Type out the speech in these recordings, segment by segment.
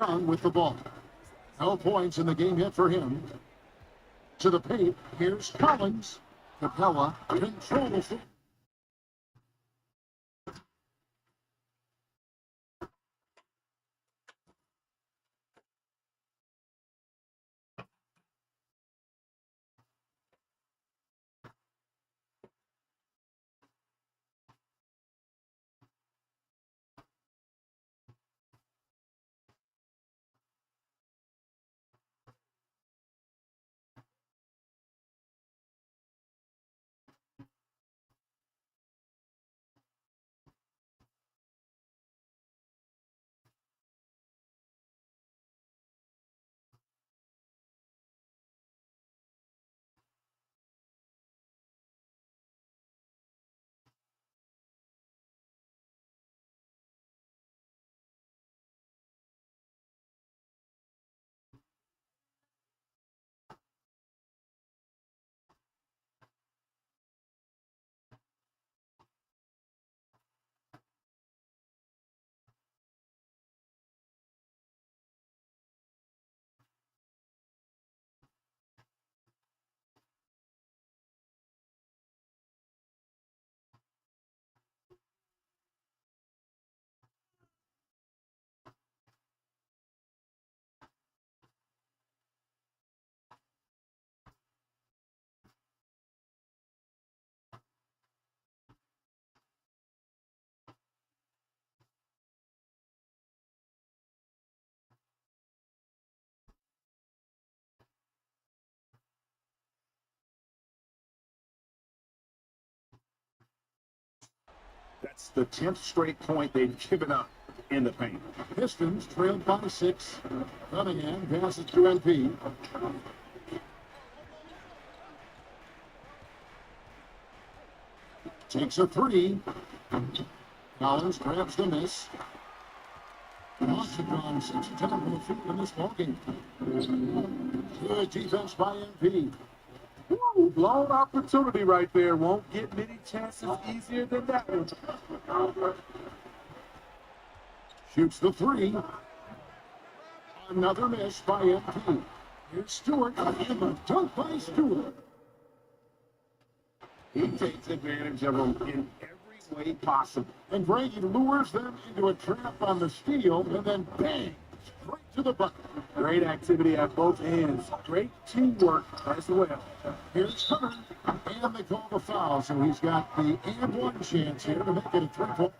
Young with the ball. No points in the game yet for him. To the paint, here's Collins. Capella controls it. That's the 10th straight point they've given up in the paint. Pistons trailed by 6. Cunningham passes to NP. Takes a 3. Collins grabs the miss. Washington 6 10 from the field in this ballgame. Good defense by NP. Woo, blown opportunity right there. Won't get many chances easier than that one. Shoots the 3. Another miss by NP. Here's Stewart, and the dunk by Stewart. He takes advantage of them in every way possible. And Brady lures them into a trap on the steal, and then bang, straight to the bucket. Great activity at both ends. Great teamwork as well. Here's Hunter, and they call the foul, so he's got the and one chance here to make it a 3-point.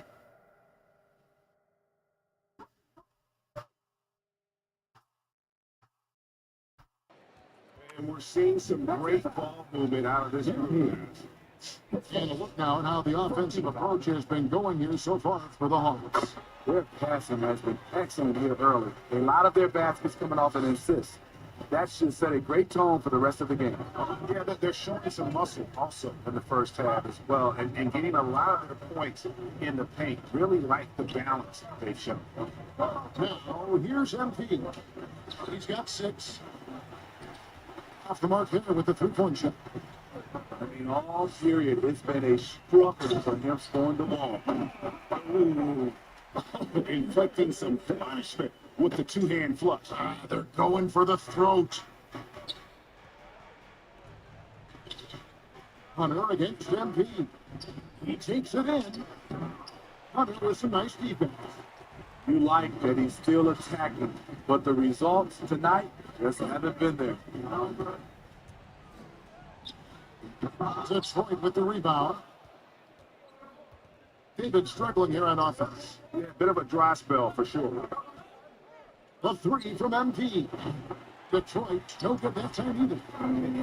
And we're seeing some great ball movement out of this group. And a look now at how the offensive approach has been going here so far for the Hawks. Their passing has been excellent here early. A lot of their baskets coming off an assist. That should set a great tone for the rest of the game. Yeah, they're showing some muscle also in the first half as well, and getting a lot of their points in the paint. Really like the balance they've shown. Now, here's MP. He's got 6. Off the mark here with the 3-point shot. I mean, all period, it's been a struggle for him scoring the ball. Ooh. Inflicting some punishment with the two-hand flush. They're going for the throat. Hunter against MP. He takes it in. Hunter with some nice defense. You like that he's still attacking, but the results tonight just haven't been there. Detroit with the rebound. They've been struggling here on offense. Yeah, a bit of a dry spell for sure. The 3 from MP. Detroit no good that time either.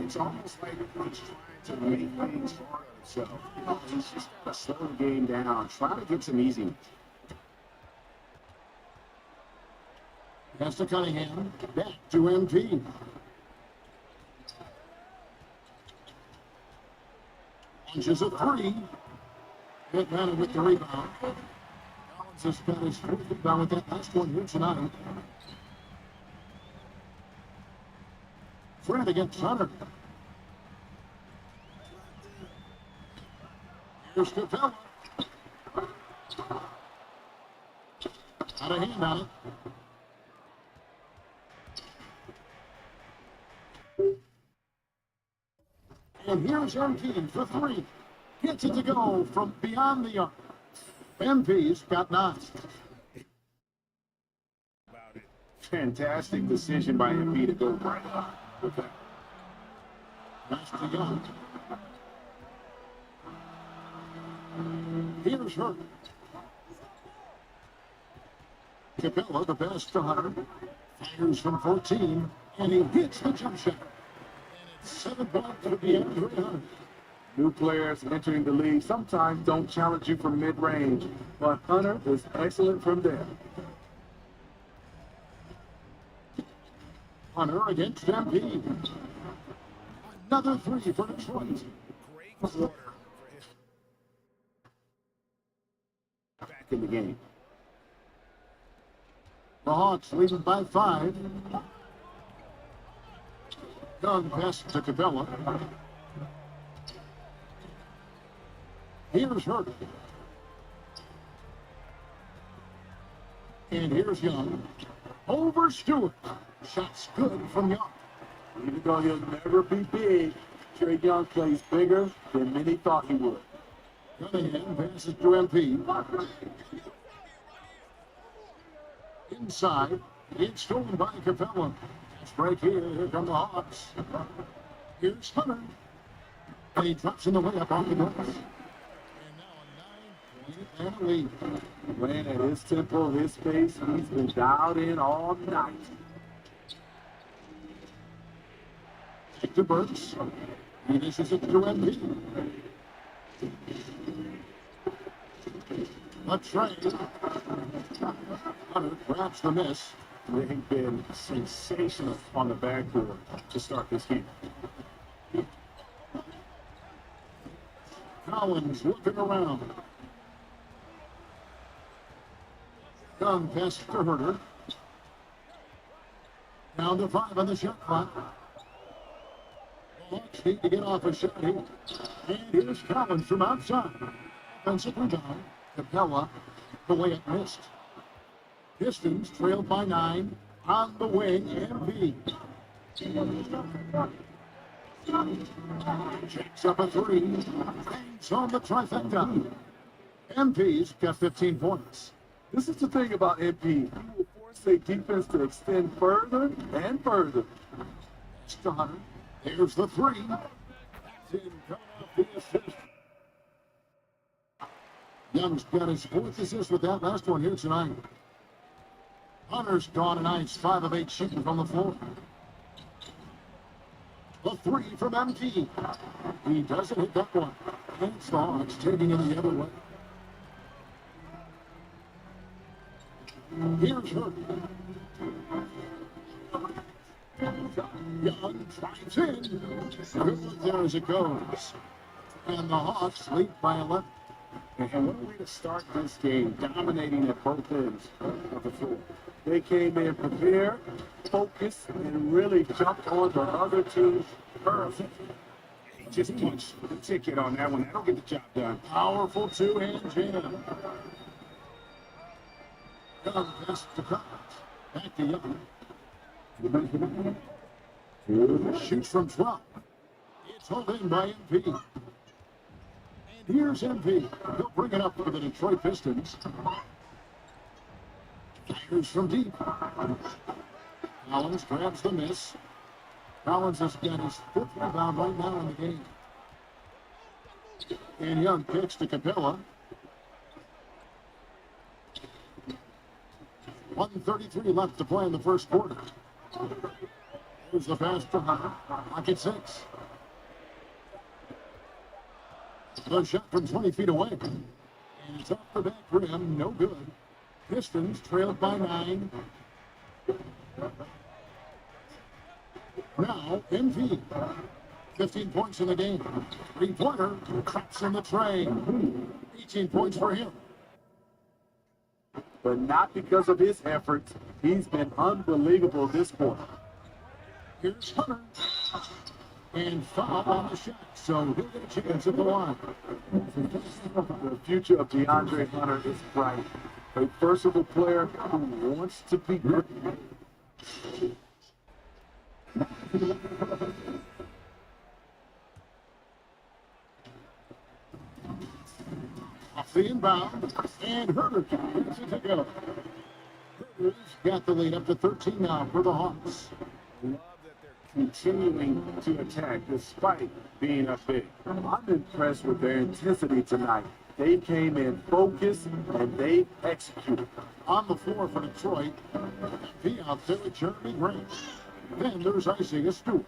It's almost like he's trying to make things hard on himself. He's just got to slow the game down, try to get some easy. Pass to Cunningham. Back to MP. Launches a 3. Atlanta with the rebound. Collins has got his 4th rebound with that last one here tonight. Fred against Hunter. Here's Capella. Got a hand on it. And here's MP for three. Gets it to go from beyond the arc. MP's got 9. Fantastic decision by MP to go right up with that. Pass to Young. Here's her. Capella, the best to Hunter. Fires from 14, and he hits the jump shot. And it's 7 points for DeAndre Hunter. New players entering the league sometimes don't challenge you from mid-range, but Hunter is excellent from there. Hunter against MP. Another 3 for Detroit. Great quarter for him. Back in the game. The Hawks leading by 5. Young pass to Capella. Here's Hurt. And here's Young. Over Stewart. Shot's good from Young. Even though he'll never be big, Trey Young plays bigger than many thought he would. Cunningham passes to MP. Inside. It's stolen by Capella. It's right here. Here come the Hawks. Here's Hunter. And he drops in the layup off the glass. And now a 9-point lead. Playing at his tempo, his pace, he's been dialed in all night. Back to Burks. He dishes it to MP. A trade. Hunter grabs the miss. They've been sensational on the backboard to start this game. Collins looking around. Young pass to Herter. Down to 5 on the shot clock. The Hawks need to get off a shot here. And here's Collins from outside. Offensive rebound. Capella, the layup missed. Pistons trailed by 9. On the wing, MP. Checks up a 3. Hangs on the trifecta. MP's got 15 points. This is the thing about MP. He will force a defense to extend further and further. Hunter. Here's the 3. That's in, coming off the assist. Young's got his 4th assist with that last one here tonight. Hunter's gone tonight, 5 of 8 shooting from the floor. The 3 from MP. He doesn't hit that one. And it's the Hawks taking it the other way. Here's her. Young drives in. Good there as it goes. And the Hawks lead by 11. And what a way to start this game, dominating at both ends of the floor. They came in prepared, focused, and really jumped on the other team's perfect. He just punched the ticket on that one. That'll get the job done. Powerful 2-hand jam. Young pass to Collins. Back to Young. Shoots from 12. It's held in by MP. And here's MP. He'll bring it up for the Detroit Pistons. Fires from deep. Collins grabs the miss. Collins has got his 5th rebound right now in the game. And Young kicks to Capella. 1:33 left to play in the first quarter. Here's the pass to Hunter. Pocket 6. The shot from 20 feet away. And it's off the back rim. No good. Pistons trailed by 9. Now, MP. 15 points in the game. 3-pointer. Traps in the tray. 18 points for him. But not because of his efforts. He's been unbelievable this quarter. Here's Hunter. And foul on the shot, so he'll get a chance at the line. The future of DeAndre Hunter is bright. A versatile player who wants to be good. gets the inbound, and Herder gets it to go. Herder's got the lead up to 13 now for the Hawks. Love that they're continuing to attack despite being up big. I'm impressed with their intensity tonight. They came in focused and they executed. On the floor for Detroit, he out there with Jeremy Grant. Then there's Isaiah Stewart.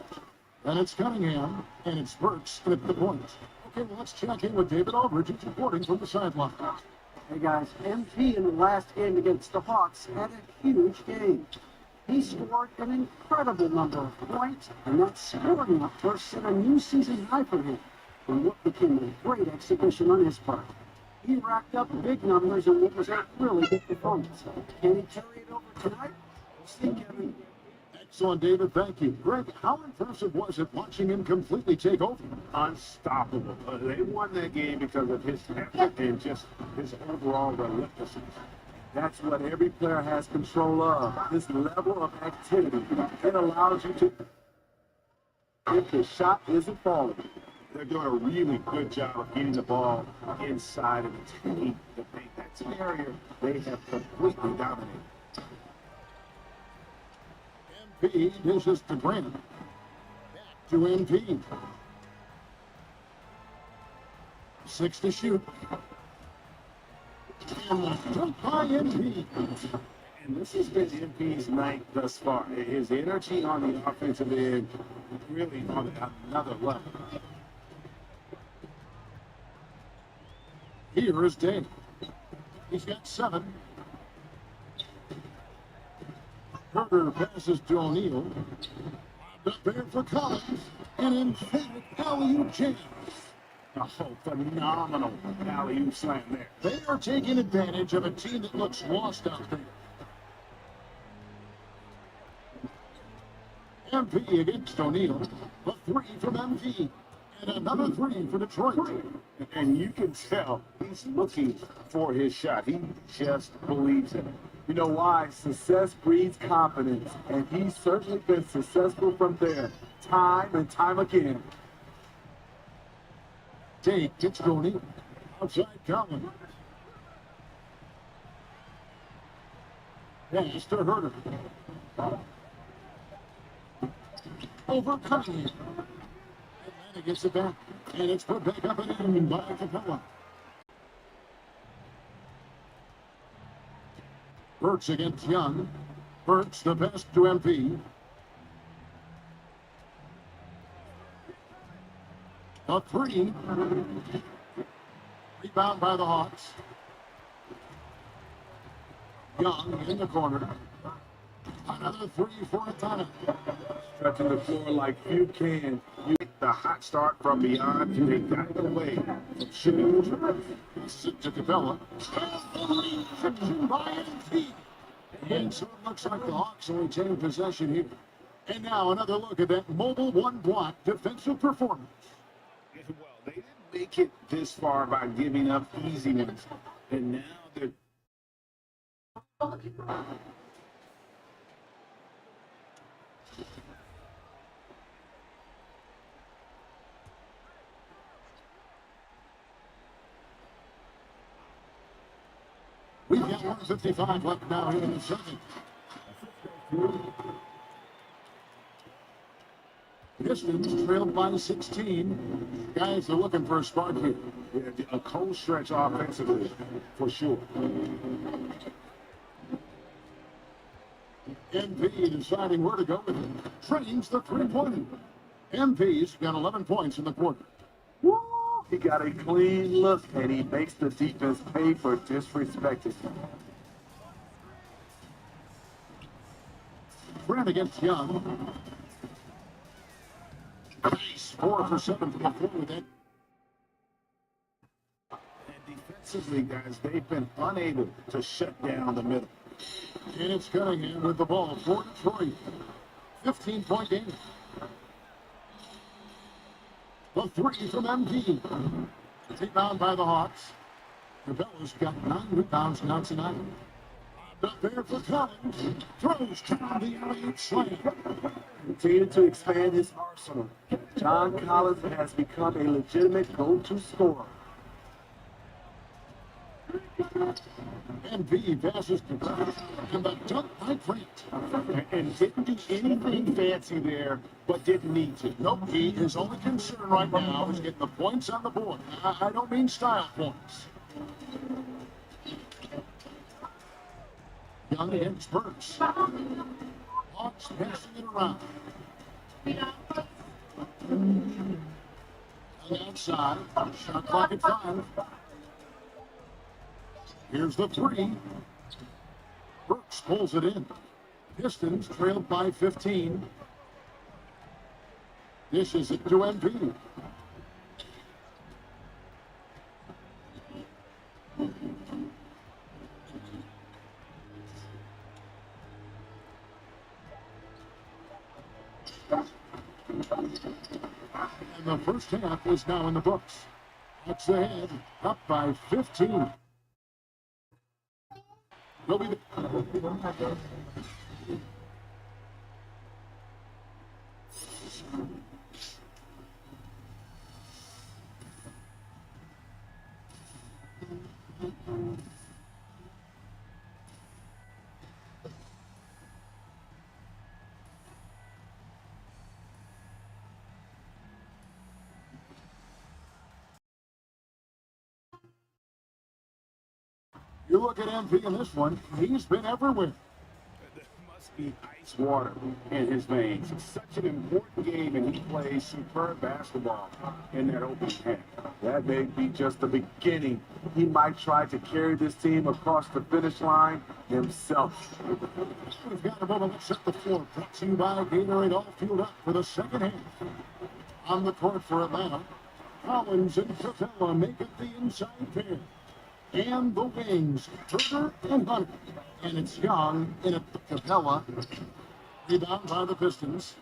Then it's Cunningham, and it's Burks at the point. Okay, well, let's check in with David Aldridge, who's reporting from the sideline. Hey guys, MP in the last game against the Hawks had a huge game. He scored an incredible number of points, and that scoring number set a new season high for him in what became a great exhibition on his part. He racked up big numbers in what was a really good performance. Can he carry it over tonight? We'll see, Kevin. Excellent, David. Thank you. Greg, how impressive was it watching him completely take over? Unstoppable. They won that game because of his effort and just his overall relentlessness. That's what every player has control of. This level of activity. It allows you to, if the shot isn't falling. They're doing a really good job of getting the ball inside and attacking the paint. That's an area they have completely dominated. MP dishes to Grant. Back to MP. 6 to shoot. And struck by MP. And this has been MP's night thus far. His energy on the offensive end really on another level. Here is Dave. He's got 7. Herder passes to O'Neal. Up there for Collins. An emphatic alley-oop jam. Oh, phenomenal alley-oop slam there. They are taking advantage of a team that looks lost out there. MP against O'Neal. A 3 from MP. And another 3 for Detroit. And you can tell he's looking for his shot. He just believes in it. You know why? Success breeds confidence, and he's certainly been successful from there, time and time again. Tate gets to O'Neal. Outside Collins. Pass to Herder. Over Cunningham. Atlanta gets it back, and it's put back up and in by Capella. Burks against Young. Burks the pass to MP. A 3. Rebound by the Hawks. Young in the corner. Another 3 for Atlanta. Stretching the floor like you can. You get the hot start from beyond, and they got it away from shooting. Sit to Capella. Reception by MP. And so it looks like the Hawks will retain possession here. And now another look at that mobile one-block defensive performance. Well, they didn't make it this far by giving up easy ones, and now they're We've got 1:55 left now here in the second. Pistons trailed by 16. Guys are looking for a spark here. Yeah, a cold stretch offensively, for sure. MP deciding where to go with it. Trains the three-pointer. MP's got 11 points in the quarter. Woo! He got a clean look, and he makes the defense pay for disrespecting him. Grant against Young. Nice. 4 for 7 from the floor with that. And defensively, guys, they've been unable to shut down the middle. And it's Cunningham with the ball for Detroit. 15-point game. The 3 from MP. Rebound by the Hawks. Capella's got 9 rebounds now tonight. Up there for Collins. Throws down the alley-oop slam. Continue to expand his arsenal. John Collins has become a legitimate go-to scorer. MP passes to Burks, and the dunk by Grant. And didn't do anything fancy there, but didn't need to. Nope, his only concern right now is getting the points on the board. I don't mean style points. Young against Burks. Hawks passing it around. On the outside, shot clock at 5. Here's the 3. Burks pulls it in. Pistons trailed by 15. Dishes it to MP. And the first half is now in the books. Hawks ahead, up by 15. He'll be You look at MP in this one, he's been everywhere. There must be ice water in his veins. It's such an important game, and he plays superb basketball in that opening half. That may be just the beginning. He might try to carry this team across the finish line himself. We've got a moment to set the floor. Brought to you by Gatorade, all fueled up for the second half. On the court for Atlanta, Collins and Capella make it the inside pair. And the wings, Turner and Hunter. And it's Young in a Capella. Rebound by the Pistons.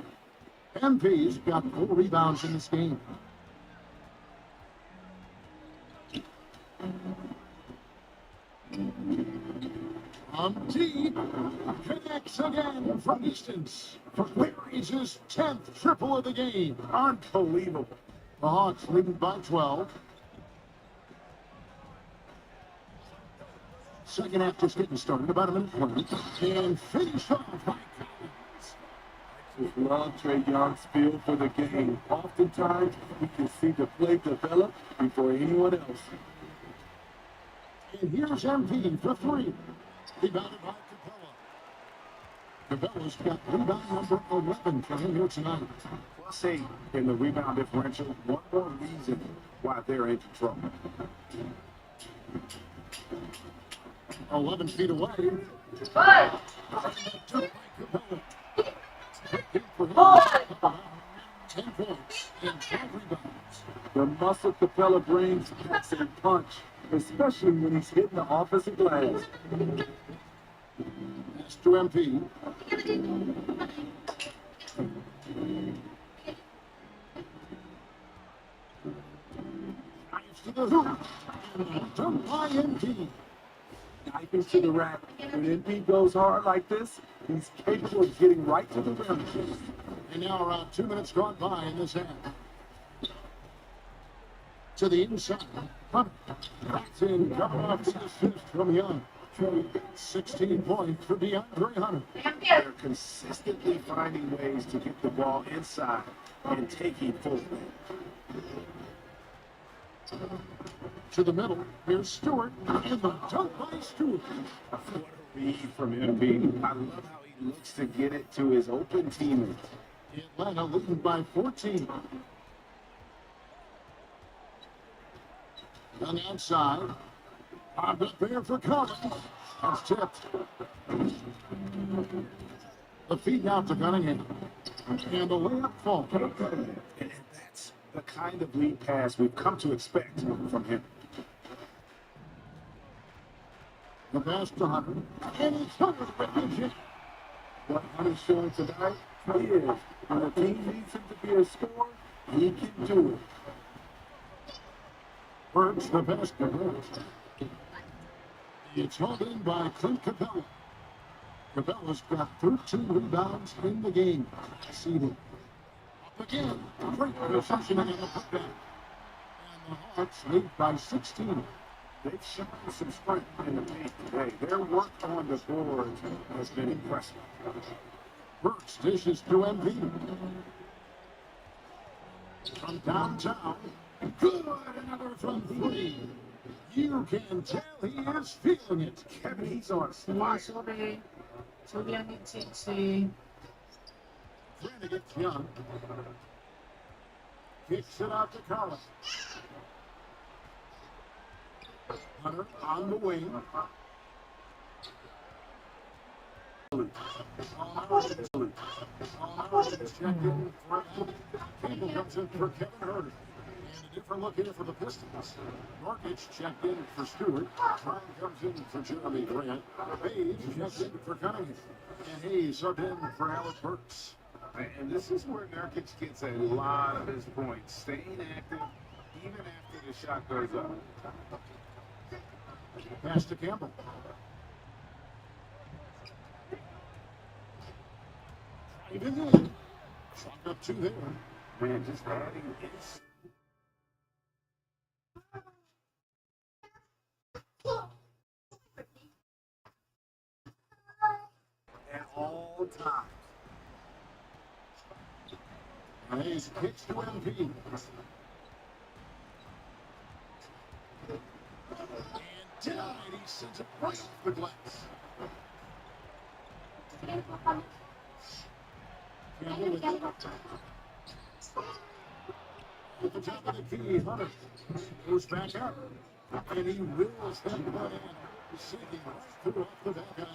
MP's got 4 rebounds in this game. T connects again from distance. Clears his 10th triple of the game. Unbelievable. The Hawks leading by 12. Second half just getting started, about a minute 20. And finished off by Collins. I just love Trae Young's feel for the game. Oftentimes, we can see the play develop before anyone else. And here's MP for 3. Rebounded by Capella. Capella's got rebound number 11 for him here tonight. +8 in the rebound differential. One more reason why they're in control. 11 feet away. Took by Capella. 10 points and 12 rebounds. The muscle Capella brings packs a punch, especially when he's hitting the offensive glass. Pass to MP. Drives to the hoop. And dunked by MP. Diving to the rack. When MP goes hard like this, he's capable of getting right to the rim. And now around 2 minutes gone by in this half. To the inside. Hunter. That's in. Coming off the assist from Young. 16 points for DeAndre Hunter. They're consistently finding ways to get the ball inside and taking full. To the middle. Here's Stewart. And the dunk by Stewart. What a read from MB. I love how he looks to get it to his open teammate. Atlanta leading by 14. On the outside. Bobbed up there for Collins. That's tipped. The feed out to Cunningham. And the layup falls. And that's the kind of lead pass we've come to expect from him. The pass to Hunter. And it's Hunter with the jam. What Hunter's showing tonight, he is. When the team needs him to be a scorer, he can do it. Burks the pass to Burks. It's held in by Clint Capella. Capella's got 13 rebounds in the game. Seeded. Up again. Great positioning in the putback. And the Hawks lead by 16. They've shown some strength in the paint today. Their work on the board has been impressive. Burks dishes to MP. From downtown. Good, another from three. You can tell he is feeling it. Kevin, he's on fire. Brannigan Young. Kicks it out to Collins. Hunter on the wing. Checked in for Campbell comes in for Kevin Herter. And a different look here for the Pistons. Norkic checked in for Stewart. Brown comes in for Jeremy Grant. Page checked in for Cunningham. And Hayes subbed in for Alec Burks. And this is where Nurkic gets a lot of his points, staying active even after the shot goes up. Pass to Campbell. Driving in. Chalk up two there. Man, just adding his. At all times. And Hayes kicks to MP. And denied. He sends it right off the glass. Campbell with it. At the top of the key, Hunter goes back up. And he wills that one in. Sinking right through off the back iron.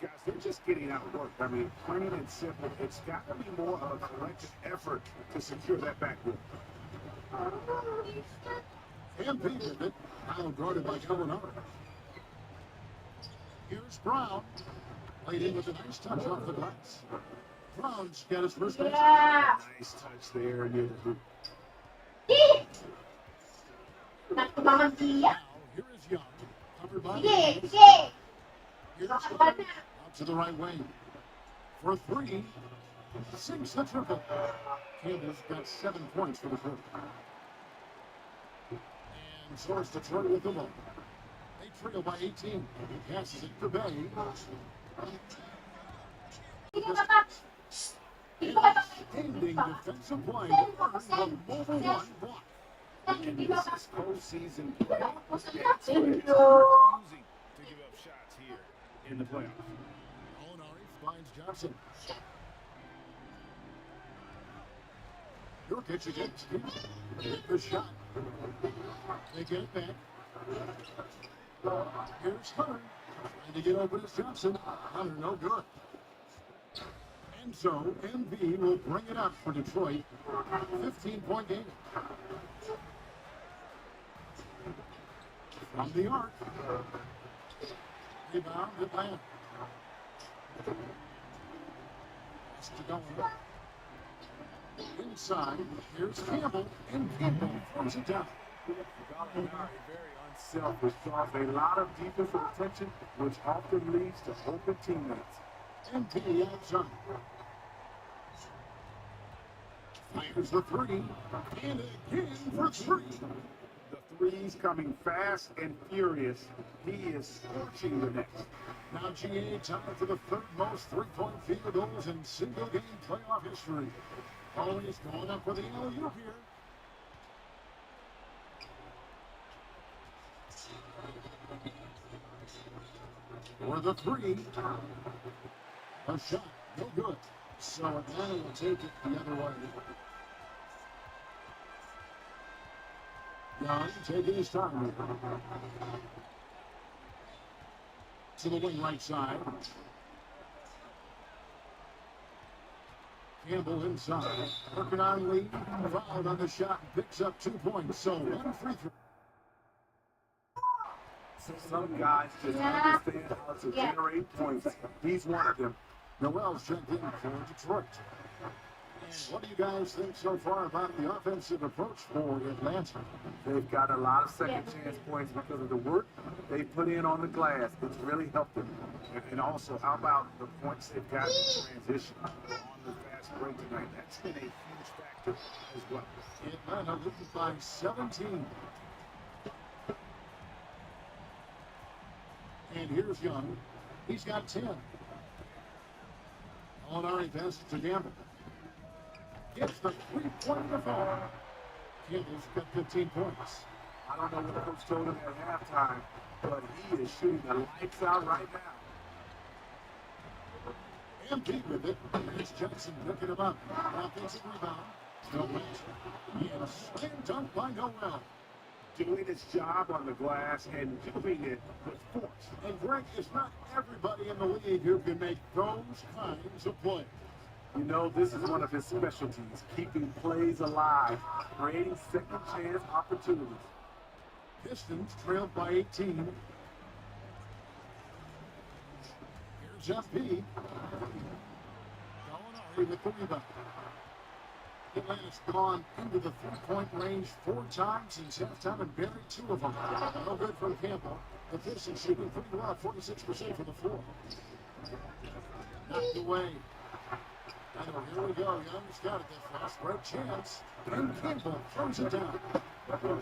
Guys, they're just getting outworked. I mean, plain and simple. It's got to be more of a collective effort to secure that backboard. MP with it. Now guarded by Gallinari. Here's Brown. Played in with a nice touch off the glass. Brown's got his first touch. Nice touch there near the hoop. Now, here is Young. Covered by Here's Hunter. Out to the right wing. For three. Sinks the triple. Campbell's got 7 points for the quarter. And so it's Detroit with the ball. They trail by 18. He passes it to Bay. Standing defensive play to earn the mobile one block. And this is postseason play. That's what it is. Refusing to give up shots here in the playoffs. Gallinari finds Johnson. Nurkic against him. Hit the shot. They get it back. Here's Hunter. Trying to get open as Johnson. Hunter, no good. And so, MV will bring it up for Detroit. 15-point game. From the arc. Rebound Atlanta. Pass to Gallinari. Inside, here's Campbell, and Campbell throws it down. Gallinari very unselfish, draws a lot of defensive attention, which often leads to open teammates. MP outside. Fires the three, and again for three. The threes coming fast and furious. He is scorching the net. Now GA tied for the third most three-point field goals in single-game playoff history. Always going up for the alley-oop here. For the three. A shot, no good. So Atlanta will take it the other way. Young taking his time. To the wing right side. Campbell inside. Working on Lee. Fouled on the shot and picks up 2 points. So one free throw. Some guys just understand how to generate points. He's one of them. Noel's checked in for Detroit. And what do you guys think so far about the offensive approach for Atlanta? They've got a lot of second chance points because of the work they put in on the glass. It's really helped them. And also, how about the points they've got in transition on the fast break tonight? That's been a huge factor as well. Atlanta leads by 17. And here's Young. He's got 10. Molinari passes to Gamble. Gets the three-point defender. Gamble's got 15 points. I don't know what coach told him at halftime, but he is shooting the lights out right now. MP with it. Here's Jackson picking him up. Offensive rebound. Still wins. And a slam dunk by Noel. Doing his job on the glass and doing it with force. And Greg, it's not everybody in the league who can make those kinds of plays. You know, this is one of his specialties, keeping plays alive, creating second chance opportunities. Pistons trailed by 18. Here's FP. Molinari with the rebound. Atlanta's gone into the three-point range 4 times since halftime and buried 2 of them. No good from Campbell. The Pistons shooting pretty well, 46% from the floor. Knocked away. And here we go. Young's got it this fast. Great chance. And Campbell throws it down. There you go.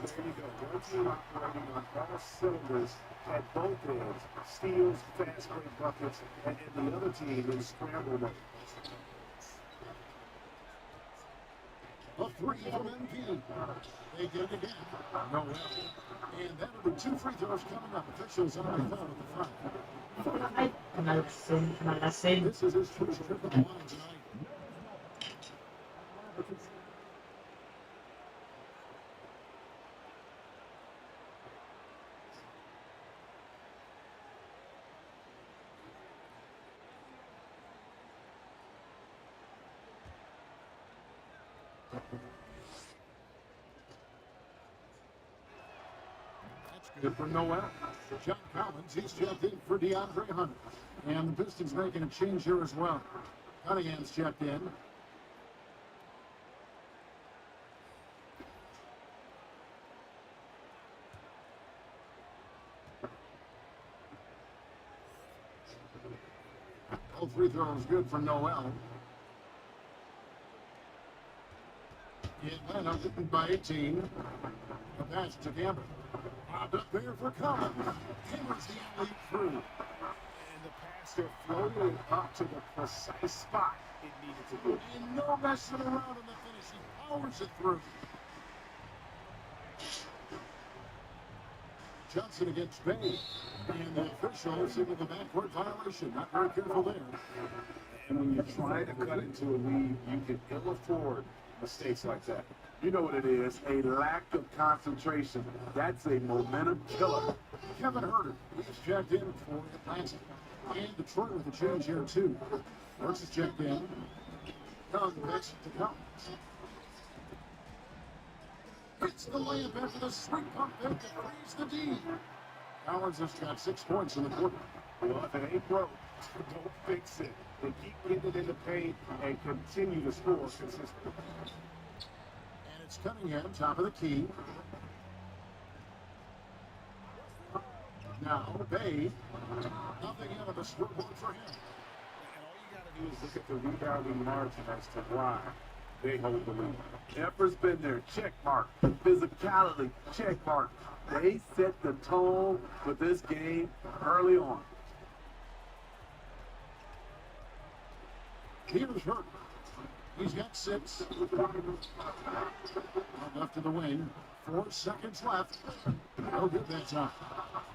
One team operating on all cylinders at both ends. Steals, fast break buckets, and the other team in scramble mode. A 3 from MP. They get it again. No way. And that'll be 2 free throws coming up. Officials on the phone at the front. This is his first trip at the line tonight. Good for Noel. John Collins, he's checked in for DeAndre Hunter. And the Pistons making a change here as well. Cunningham's checked in. All free throws good for Noel. Atlanta leading by 18. The pass to Gamble. Popped up there for Collins. Hammers the alley through. And the passer floated up to the precise spot it needed to go. And no messing around in the finish. He powers it through. Johnson against Bay. And the official signaled the backcourt violation. Not very careful there. And when you're trying to cut into a lead, you can ill afford mistakes like that. You know what it is, a lack of concentration. That's a momentum killer. Kevin Herter, he's checked in for Atlanta. And Detroit with a change here, too. Hurts is checked in. Young backs it to Collins. Gets the layup after the sweep pump fake to freeze the D. Collins has got 6 points in the quarter. Well, if it ain't broke, don't fix it. And keep getting it in the paint and continue to score consistently. And it's Cunningham, top of the key. Now, Bay. Nothing out of the scoreboard for him. And all you got to do is look at the rebounding margin as to why they hold the lead. Effort's been there, check mark. Physicality, check mark. They set the tone for this game early on. Here's Hurt. He's got 6. Left to the wing. 4 seconds left. No good that time.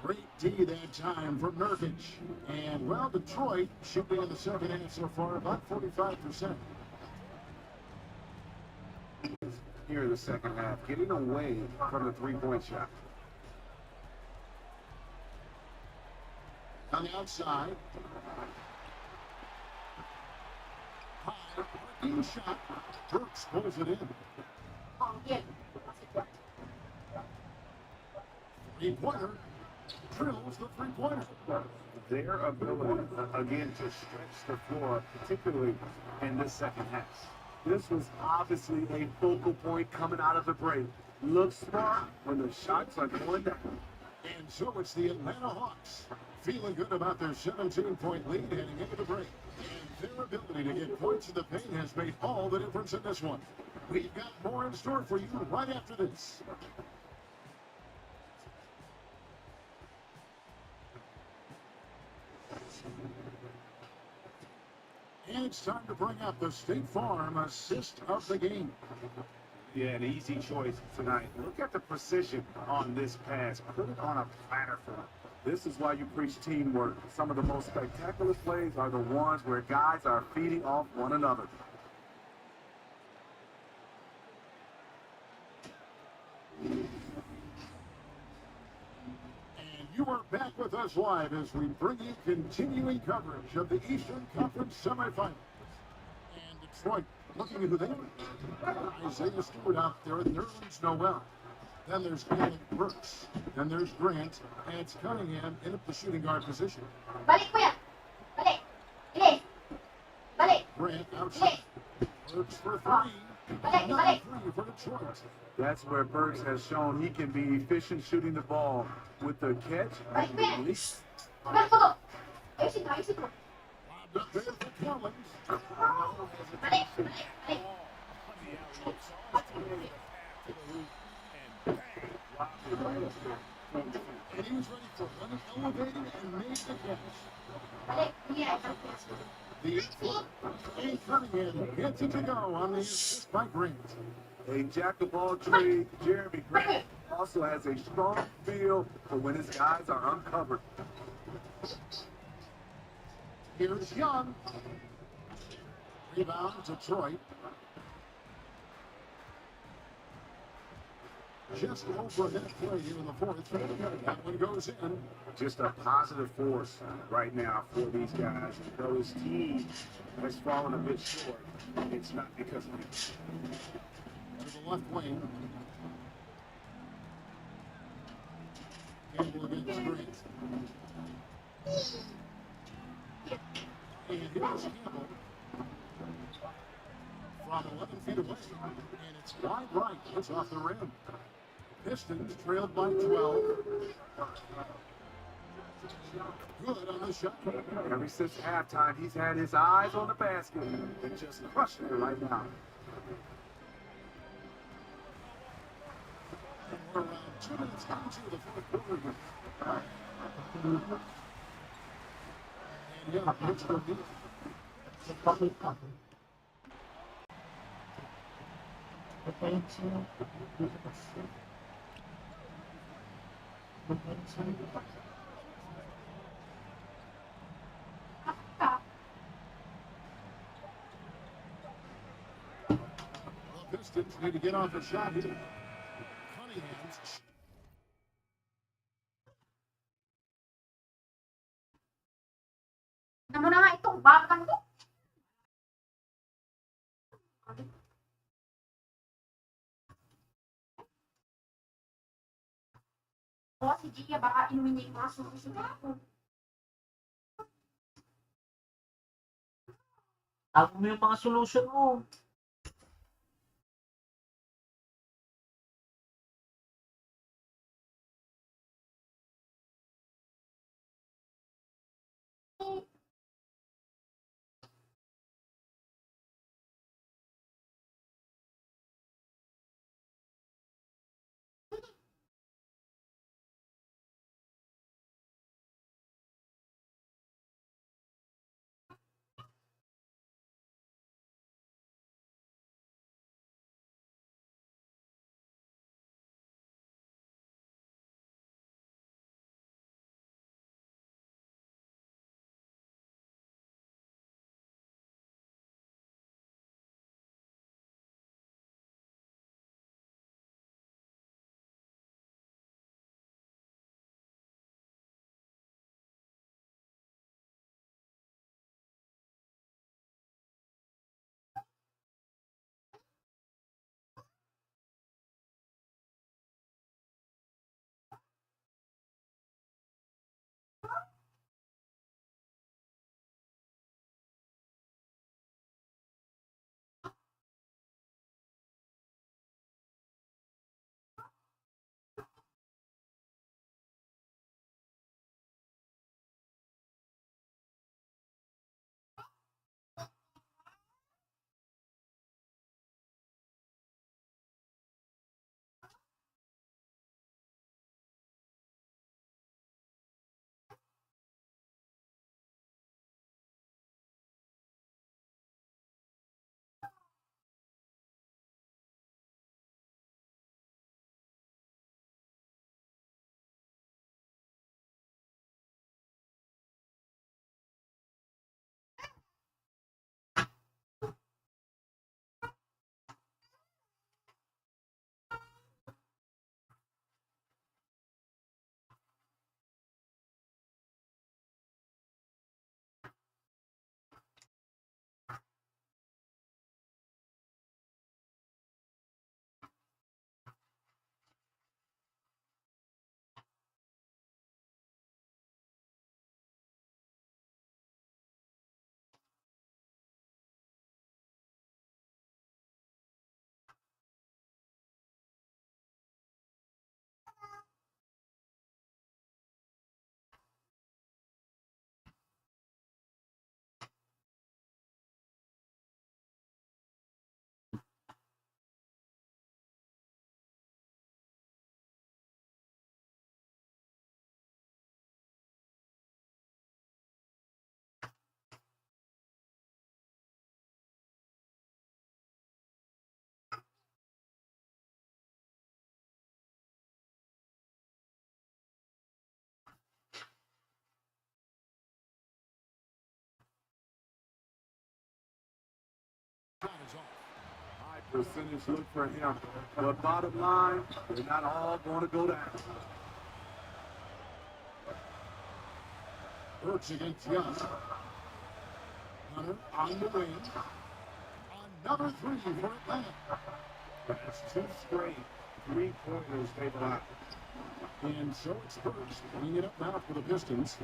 Great D that time from Nurkic. And, well, Detroit shooting in the second half so far about 45%. Here in the second half, getting away from the three-point shot. On the outside. High, parking shot. Burks pulls it in. Three-pointer. Drills the three-pointer. Their ability, again, to stretch the floor, particularly in this second half. This was obviously a focal point coming out of the break. Look smart when the shots are going down. And so it's the Atlanta Hawks feeling good about their 17-point lead heading into the break. And their ability to get points in the paint has made all the difference in this one. We've got more in store for you right after this. And it's time to bring up the State Farm assist of the game. Yeah, an easy choice tonight. Look at the precision on this pass. Put it on a platter for him. This is why you preach teamwork. Some of the most spectacular plays are the ones where guys are feeding off one another. You are back with us live as we bring you continuing coverage of the Eastern Conference semifinals. And Detroit looking at who they are. Isaiah Stewart out there, Nerlens Noel. Then there's Alec Burks. Then there's Grant. And it's Cunningham in up the shooting guard position. Balik kuya. Balik. Bilis. Balik. Grant outside. Burks for three. Balik, Another balik. three for Detroit. That's where Burks has shown he can be efficient shooting the ball with the catch Balik and kuya. release. Balik ko to. Ayusin mo, ayusin mo. Lobbed up there for Collins. Balik, balik, balik. And he was ready for one, elevated and made the catch. Balik, kuya. The A. Cunningham gets it to go on the assist by Grant. A jack of all trades, Jeremy Grant also has a strong feel for when his guys are uncovered. Here's Young. Rebound, Detroit. Just over that play here in the fourth. That one goes in. Just a positive force right now for these guys. Though his team has fallen a bit short, it's not because of him. To the left wing. Campbell against Grant. And here's Campbell. From 11 feet away. And it's wide right. It's off the rim. Pistons trailed by 12. Good on the shot. Ever since halftime, he's had his eyes on the basket and just crushing it right now. And we're around 2 minutes into the fourth quarter. And yeah, it's for me. The Pistons need to get off a shot here. Cunningham's. Ano na nga itong batang to? O, si Gia, baka inumin niya yung mga susi ko. Tago mo yung mga solution mo. percentage look for him. But bottom line, they're not all going to go down. Burks against Young. Hunter on the wing. Another three for Atlanta. That's two straight three-pointers they've got. And so it's Burks bringing it up now for the Pistons.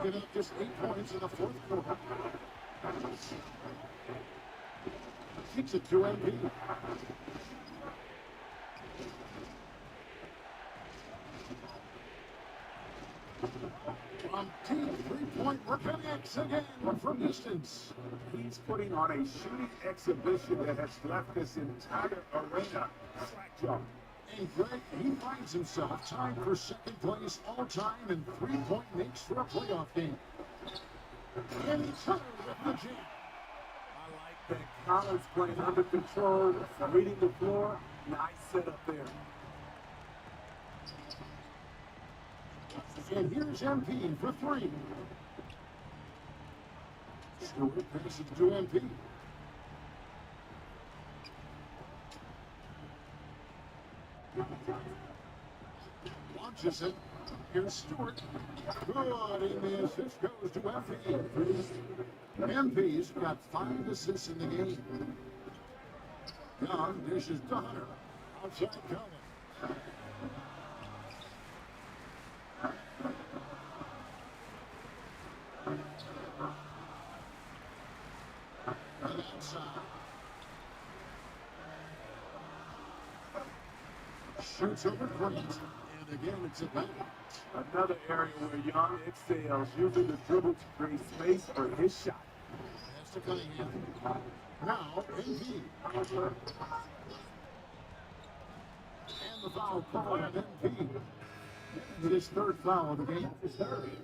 Giving up just 8 points in the fourth quarter. Kicks it to MP. From deep three-point connects again from distance. He's putting on a shooting exhibition that has left this entire arena slack-jawed. And Greg, he finds himself tied for second place all time in three-point makes for a playoff game. And he's covered with the jam. I like that Collins playing under control, reading the floor. Nice setup there. And here's MP for three. Stewart passes to MP. Launches it. Here's Stewart. Good in the assist goes to MP. MP's got 5 assists in the game. Young dishes to Hunter. Outside Collins. And outside. Shoots over Grant. And again, it's Atlanta. Another area where Young excels, using the dribble to create space for his shot. That's to Cunningham. Now, MP. And the foul called on MP. It's his third foul of the game.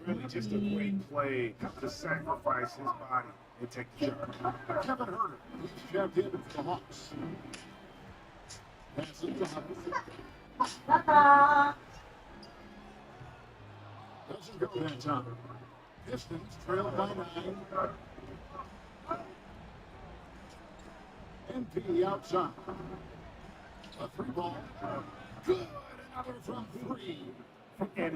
Really just a great play to sacrifice his body and take the shot. Kevin Herter. He's checked in for the Hawks. Passes to Hunter. Doesn't go that time. Pistons trail by 9. MP outside. A 3-ball. Good. Another from 3. An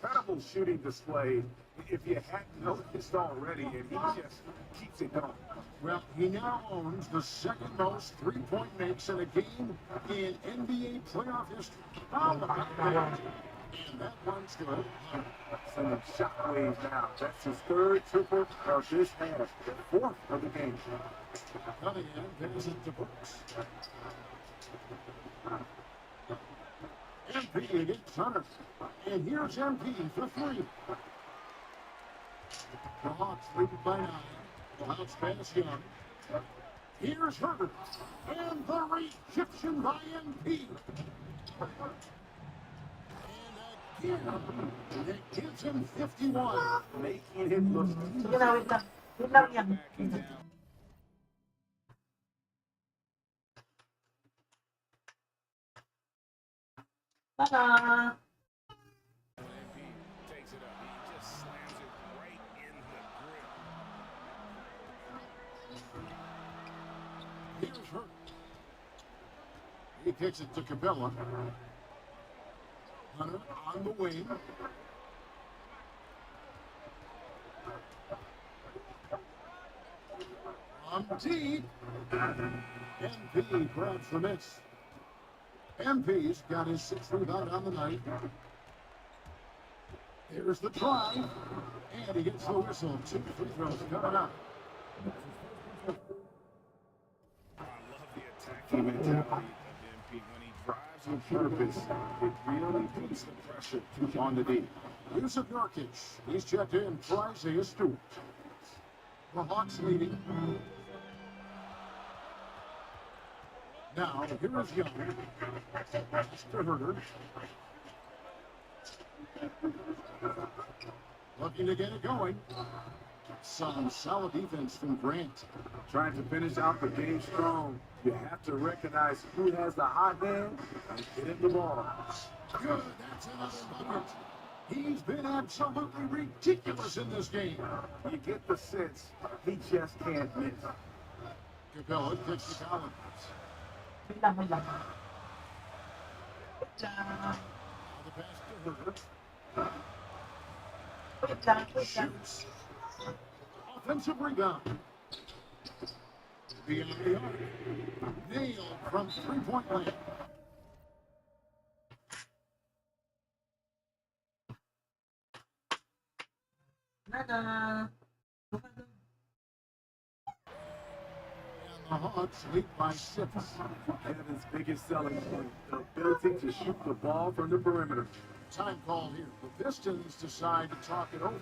incredible shooting display, if you hadn't noticed already, and he just keeps it going. Well, he now owns the second most three-point makes in a game in NBA playoff history. And that one's good. Sending shockwaves now. That's his third triple of this half. Fourth of the game. Cunningham passes it to Brooks. MP against Hunter. And here's MP for 3. The Hawks lead by 9. Bounce pass Young. Here's Herbert. And the rejection by MP. And again, it gives him 51. Making him look. Sige na, wait lang. Wait lang yan. Ta-da! Takes it up. He just slams it right in the grill. Here's Hurt. He kicks it to Capella. Hunter on the wing. On deep. MP grabs the miss. MP's got his 6th rebound on the night. Here's the try. And he gets the whistle. 2 free throws coming up. I love the attacking mentality of MP. When he drives with purpose, it really puts the pressure on the D. Yusuf Nurkic. He's checked in for Isaiah Stewart. The Hawks leading. Now, here is Young. To Herter. Looking to get it going. Some solid defense from Grant. Trying to finish out the game strong. You have to recognize who has the hot hand and get him the ball. Good, that's another bucket. He's been absolutely ridiculous in this game. You get the sense he just can't miss. Capella kicks to Collins. Wait lang, wait lang. Wait lang. Now the pass to Herbert. Wait lang, wait lang. Shoots. Offensive rebound. Beyond the arc. Nailed from three-point land. Nana. And the Hawks lead by 6. Kevin's biggest selling point, the ability to shoot the ball from the perimeter. Time call here. The Pistons decide to talk it over.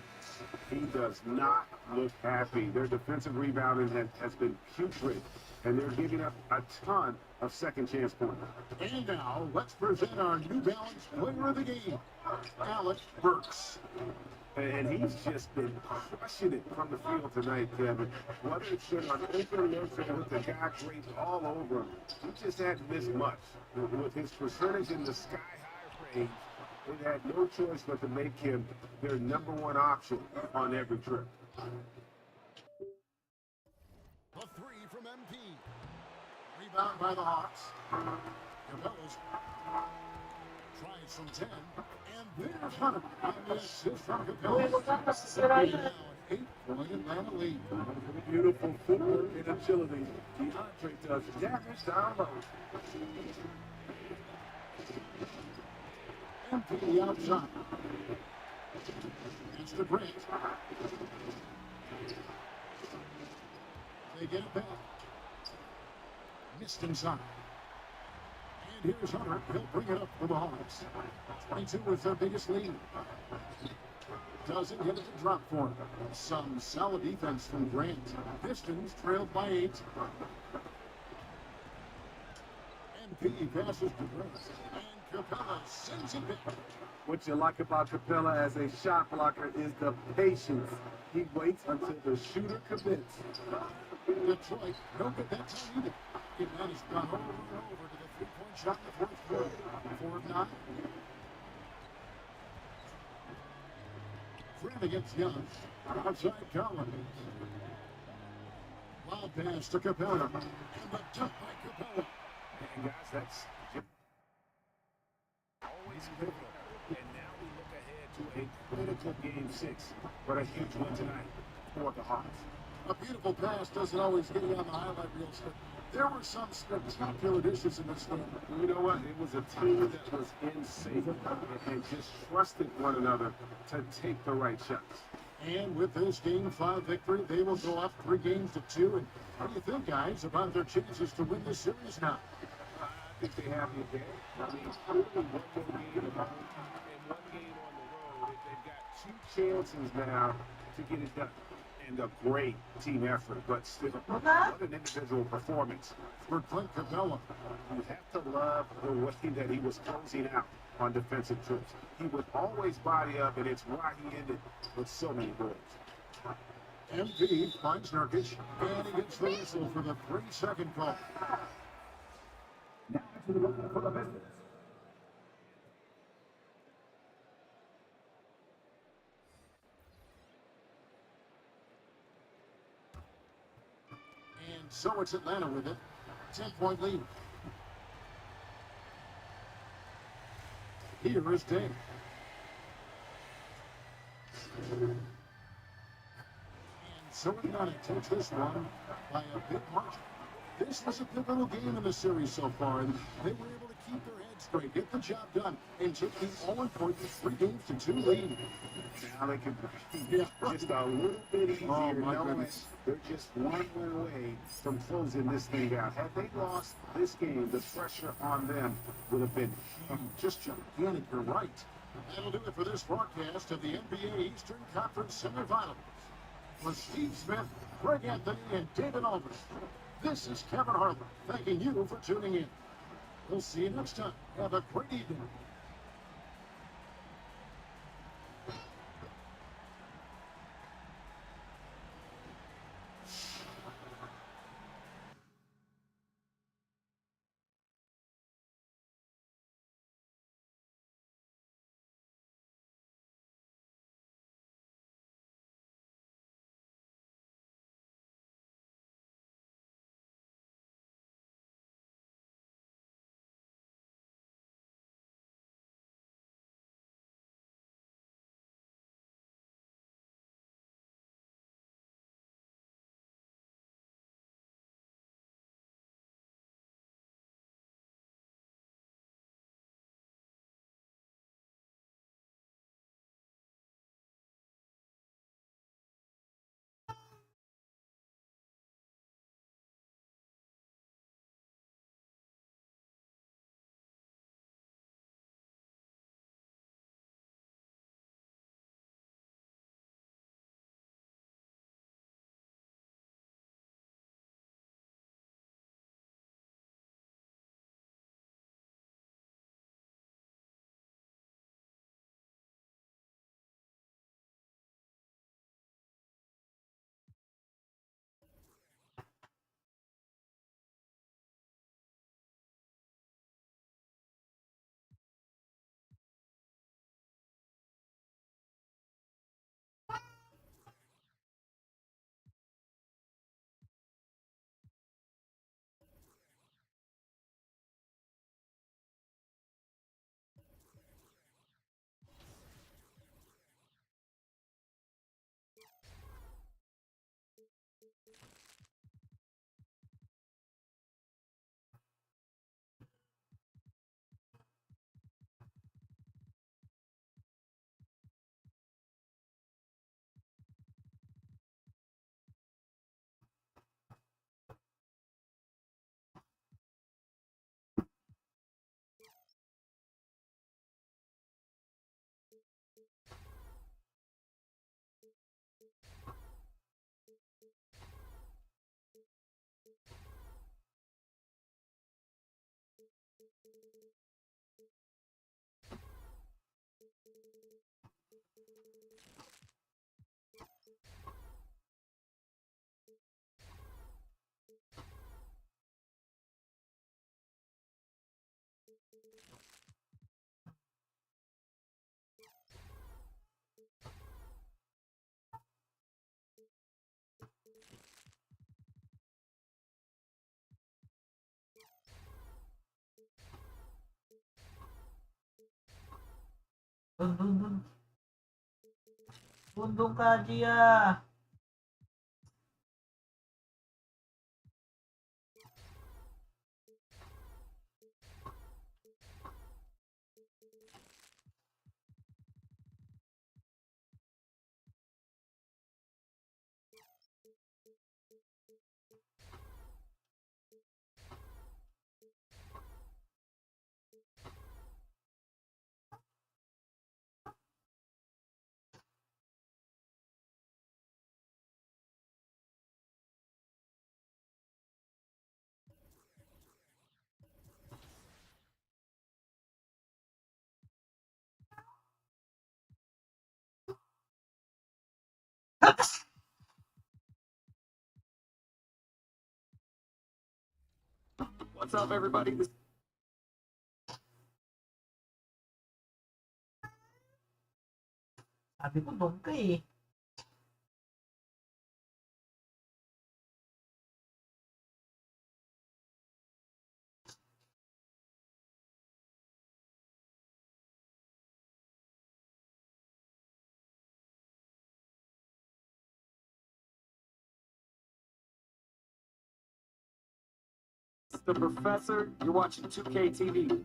He does not look happy. Their defensive rebounding has been putrid, and they're giving up a ton of second chance points. And now, let's present our New Balance player of the game, Alex Burks. And he's just been crushing it from the field tonight, Kevin. Whether it's been on open looks or with the guy draped all over him, he just hadn't missed much. With his percentage in the sky-high range, they had no choice but to make him their number one option on every trip. A three from MP. Rebound by the Hawks. Cabela's tries from 10. And there's Hunter. And the assist from Uy, Cabela. huwag kang pasisira yan. Now an 8-point Atlanta lead. Beautiful footwork and agility. DeAndre does damage down low. MP outside. It's the Brent. They get it back. Missed inside. And here's Hunter. He'll bring it up for the Hawks. 22 with their biggest lead. Doesn't get it to drop for him. Some solid defense from Grant. Pistons trailed by 8. MP passes to Grant. And Capella sends it back. What you like about Capella as a shot blocker is the patience. He waits until the shooter commits. Detroit, don't get that time either. It managed to run over and over to the three-point shot in the fourth quarter. 4 of 9. Friend against Young. Outside Collins. Wild pass to Capella. And the dunk by Capella. And guys, that's always pivotal. And now we look ahead to a critical game 6, but a huge win tonight for the Hawks. A beautiful pass doesn't always get you on the highlight reels, but there were some spectacular dishes in this game. You know what? It was a team that was in sync and just trusted one another to take the right shots. And with this Game 5 victory, they will go up 3 games to 2. And what do you think, guys, about their chances to win this series now? I think they have the advantage. I mean, clearly one more game at home and one game on the road. They've got 2 chances now to get it done. And a great team effort, but still, what an individual performance. For Clint Capella. You have to love the way that he was closing out on defensive trips. He would always body up, and it's why he ended with so many goals. MP finds Nurkic, and he gets the whistle for the 3-second call. Now to the line for the Pistons. And so it's Atlanta with it. 10-point lead. Here is Dave. And so Atlanta takes this one by a big margin. This was a pivotal game in the series so far, and they were able to keep their heads straight, get the job done, and took the all-important 3 games to 2 lead. Now they can be just a little bit easier, Oh, my knowing goodness. they're just one win away from closing this thing out. Had they lost this game, the pressure on them would have been huge. Just gigantic, you're right. That'll do it for this broadcast of the NBA Eastern Conference Semifinals. For Steve Smith, Greg Anthony, and David Aldridge, this is Kevin Harlan thanking you for tuning in. We'll see you next time. Have a great evening. Dun, dun, dun. Bundong ka, Gia. What's up, everybody? Sabi ko, doon ka eh. The Professor. You're watching 2K TV.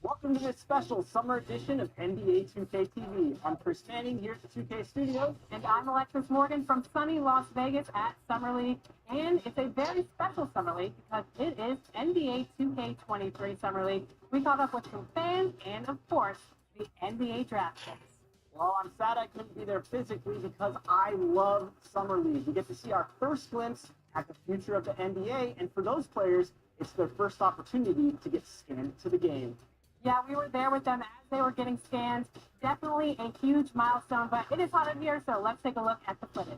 Welcome to this special summer edition of NBA 2K TV. I'm Chris Manning here at the 2K Studios. And I'm Alexis Morgan from sunny Las Vegas at Summer League. And it's a very special Summer League because it is NBA 2k23 Summer League. We caught up with some fans and, of course, the NBA draft picks. Well, I'm sad I couldn't be there physically because I love Summer League. We get to see our first glimpse at the future of the NBA, and for those players, it's their first opportunity to get scanned to the game. Yeah, we were there with them as they were getting scanned. Definitely a huge milestone, but it is hot in here, so let's take a look at the footage.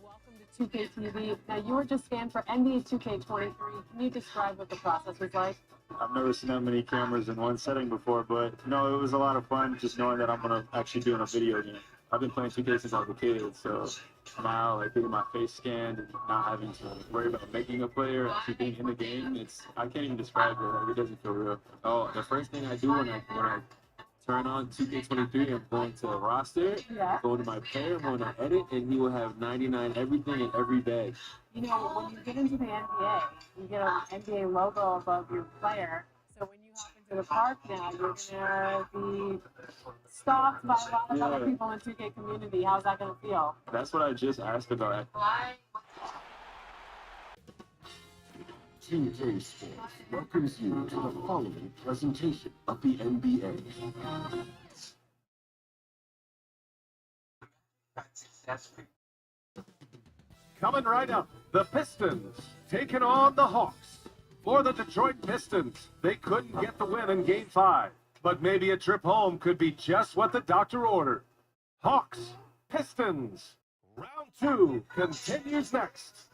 Welcome to 2K TV. Now, you were just scanned for NBA 2K23. Can you describe what the process was like? I've never seen that many cameras in one setting before, but no, it was a lot of fun just knowing that I'm going to actually be in a video game. I've been playing 2K since I was a kid, so now like getting my face scanned and not having to worry about making a player, actually being in the game, I can't even describe it. Like, it doesn't feel real. Oh, the first thing I do when I turn on 2K23, I'm going to the roster, Yeah. go to my player, I'm going to edit, and he will have 99 everything in every bag. You know, when you get into the NBA, you get an NBA logo above your player. So when you hop into the park now, you're going to be stalked by a lot of other Yeah. people in the 2K community. How's that going to feel? That's what I just asked about. 2K Sports welcomes you to the following presentation of the NBA. Coming right up, the Pistons taking on the Hawks. For the Detroit Pistons, they couldn't get the win in Game 5, but maybe a trip home could be just what the doctor ordered. Hawks, Pistons, round 2 continues next.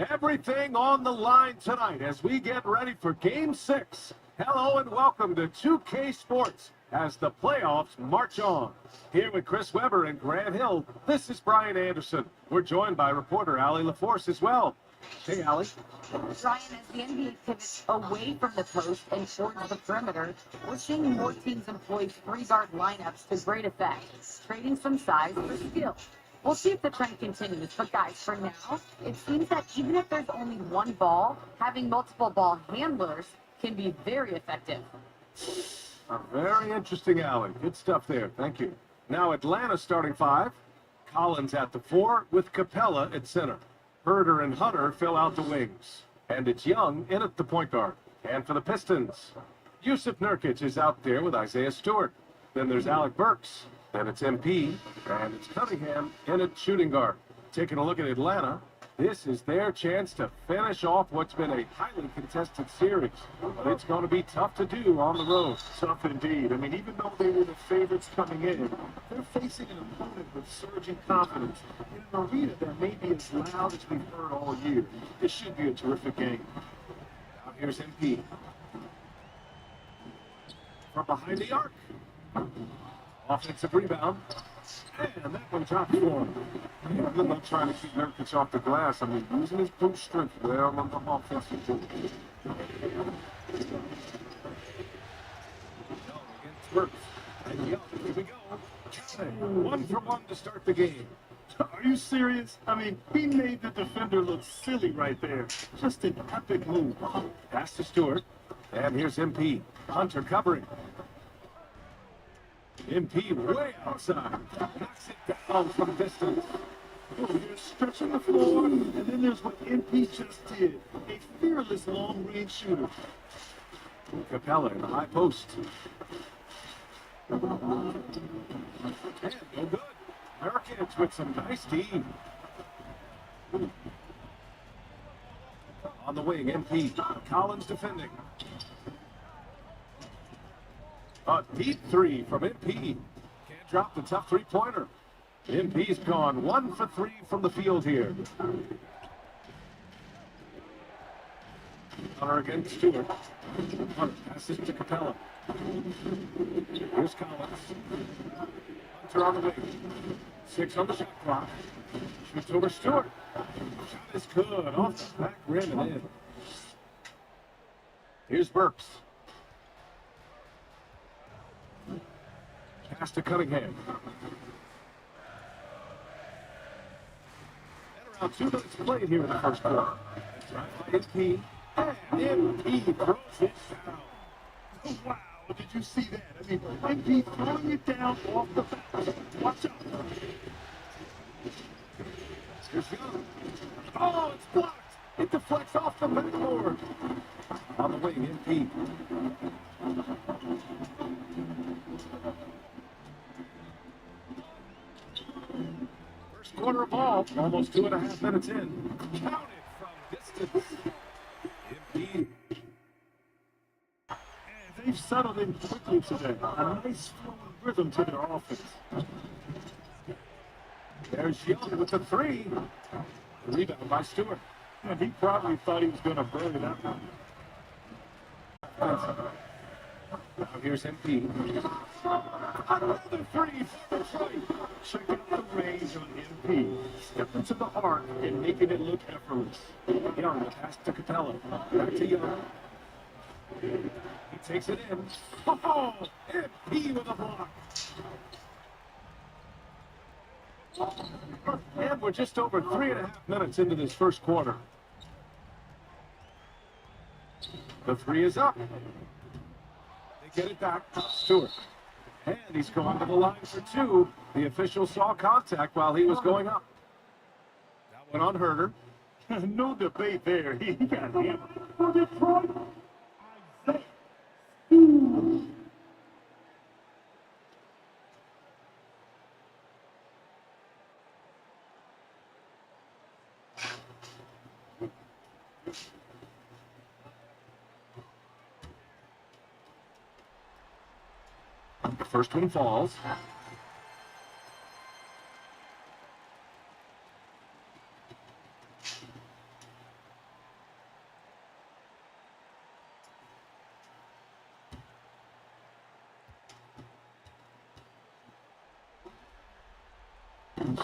Everything on the line tonight as we get ready for Game 6. Hello and welcome to 2K Sports as the playoffs march on. Here with Chris Webber and Grant Hill, this is Brian Anderson. We're joined by reporter Allie LaForce as well. Hey, Allie. Brian, as the NBA pivots away from the post and towards the perimeter, we're seeing more teams employ three-guard lineups to great effect, trading some size for skill. We'll see if the trend continues, but guys, for now, it seems that even if there's only one ball, having multiple ball handlers can be very effective. Very interesting, Allie. Good stuff there. Thank you. Now Atlanta starting 5. Collins at the 4 with Capella at center. Herder and Hunter fill out the wings. And it's Young in at the point guard. And for the Pistons, Yusuf Nurkic is out there with Isaiah Stewart. Then there's Alec Burks. Then it's MP. And it's Cunningham in at shooting guard. Taking a look at Atlanta, this is their chance to finish off what's been a highly contested series. But it's going to be tough to do on the road. Tough indeed. I mean, even though they were the favorites coming in, they're facing an opponent with surging confidence in an arena that may be as loud as we've heard all year. This should be a terrific game. Now here's MP. From behind the arc. Offensive rebound. And that one dropped for him. Good luck trying to keep Nurkic off the glass. I mean, using his brute strength well on the offensive board. Against Burks. And Young, here we go. 1 for 1 to start the game. Are you serious? I mean, he made the defender look silly right there. Just an epic move. Pass to Stewart. And here's MP. Hunter covering. MP way outside. Knocks it down from distance. Oh, you're stretching the floor, and then there's what MP just did. A fearless long-range shooter. Capella in the high post. And no good. Nurkic with some nice D. On the wing, MP. Collins defending. A deep three from MP. Can't drop the tough three-pointer. MP's gone 1 for 3 from the field here. Hunter against Stewart. Hunter passes to Capella. Here's Collins. Hunter on the wing. 6 on the shot clock. Shoots over Stewart. Shot is good. Off the back rim and in. Here's Burks. Pass to Cunningham. And around 2 minutes played here in the first quarter. Drive by MP. And MP throws it down. Oh, wow, did you see that? I mean, MP throwing it down off the bounce. Watch out. Here's Young. Oh, it's blocked. It deflects off the backboard. On the wing, MP. First quarter of ball, almost 2.5 minutes in. Counted from distance. MP. And they've settled in quickly today. A nice flowing rhythm to their offense. There's Young with the three. Rebound by Stewart. And he probably thought he was going to bury that one. Now here's MP. Another three for Detroit. Check out the range on MP. Stepping to the arc and making it look effortless. Young, pass to Capella. Back to Young. He takes it in. Oh, MP with a block. And we're just over 3.5 minutes into this first quarter. The three is up. They get it back. Stewart. And he's going to the line for 2. The official saw contact while he was going up. That one on Herder. No debate there. He got hammered. For Detroit, Isaiah. The first one falls.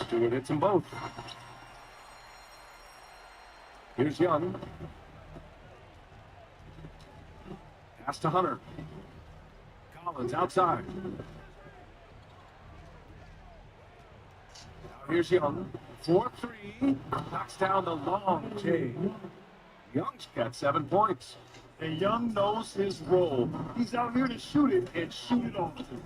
Stewart hits them both. Here's Young. Pass to Hunter. Collins outside. Now here's Young. 4-3. Knocks down the long J. Young's got 7 points. And Young knows his role. He's out here to shoot it and shoot it often.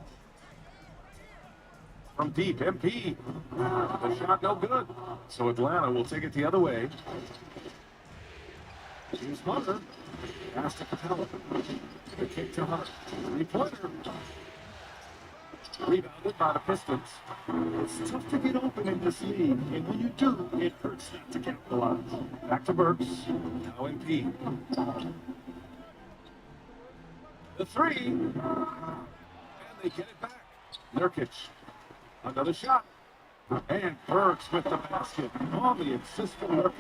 From deep, MP. The shot no good. So Atlanta will take it the other way. Here's Hunter. Pass to Capella. The kick to Hart. Three-pointer. Rebounded by the Pistons. It's tough to get open in this league, and when you do, it hurts not to capitalize. Back to Burks. Now MP. The three. And they get it back. Nurkic. Another shot. And Burks with the basket on the assist from Nurkic.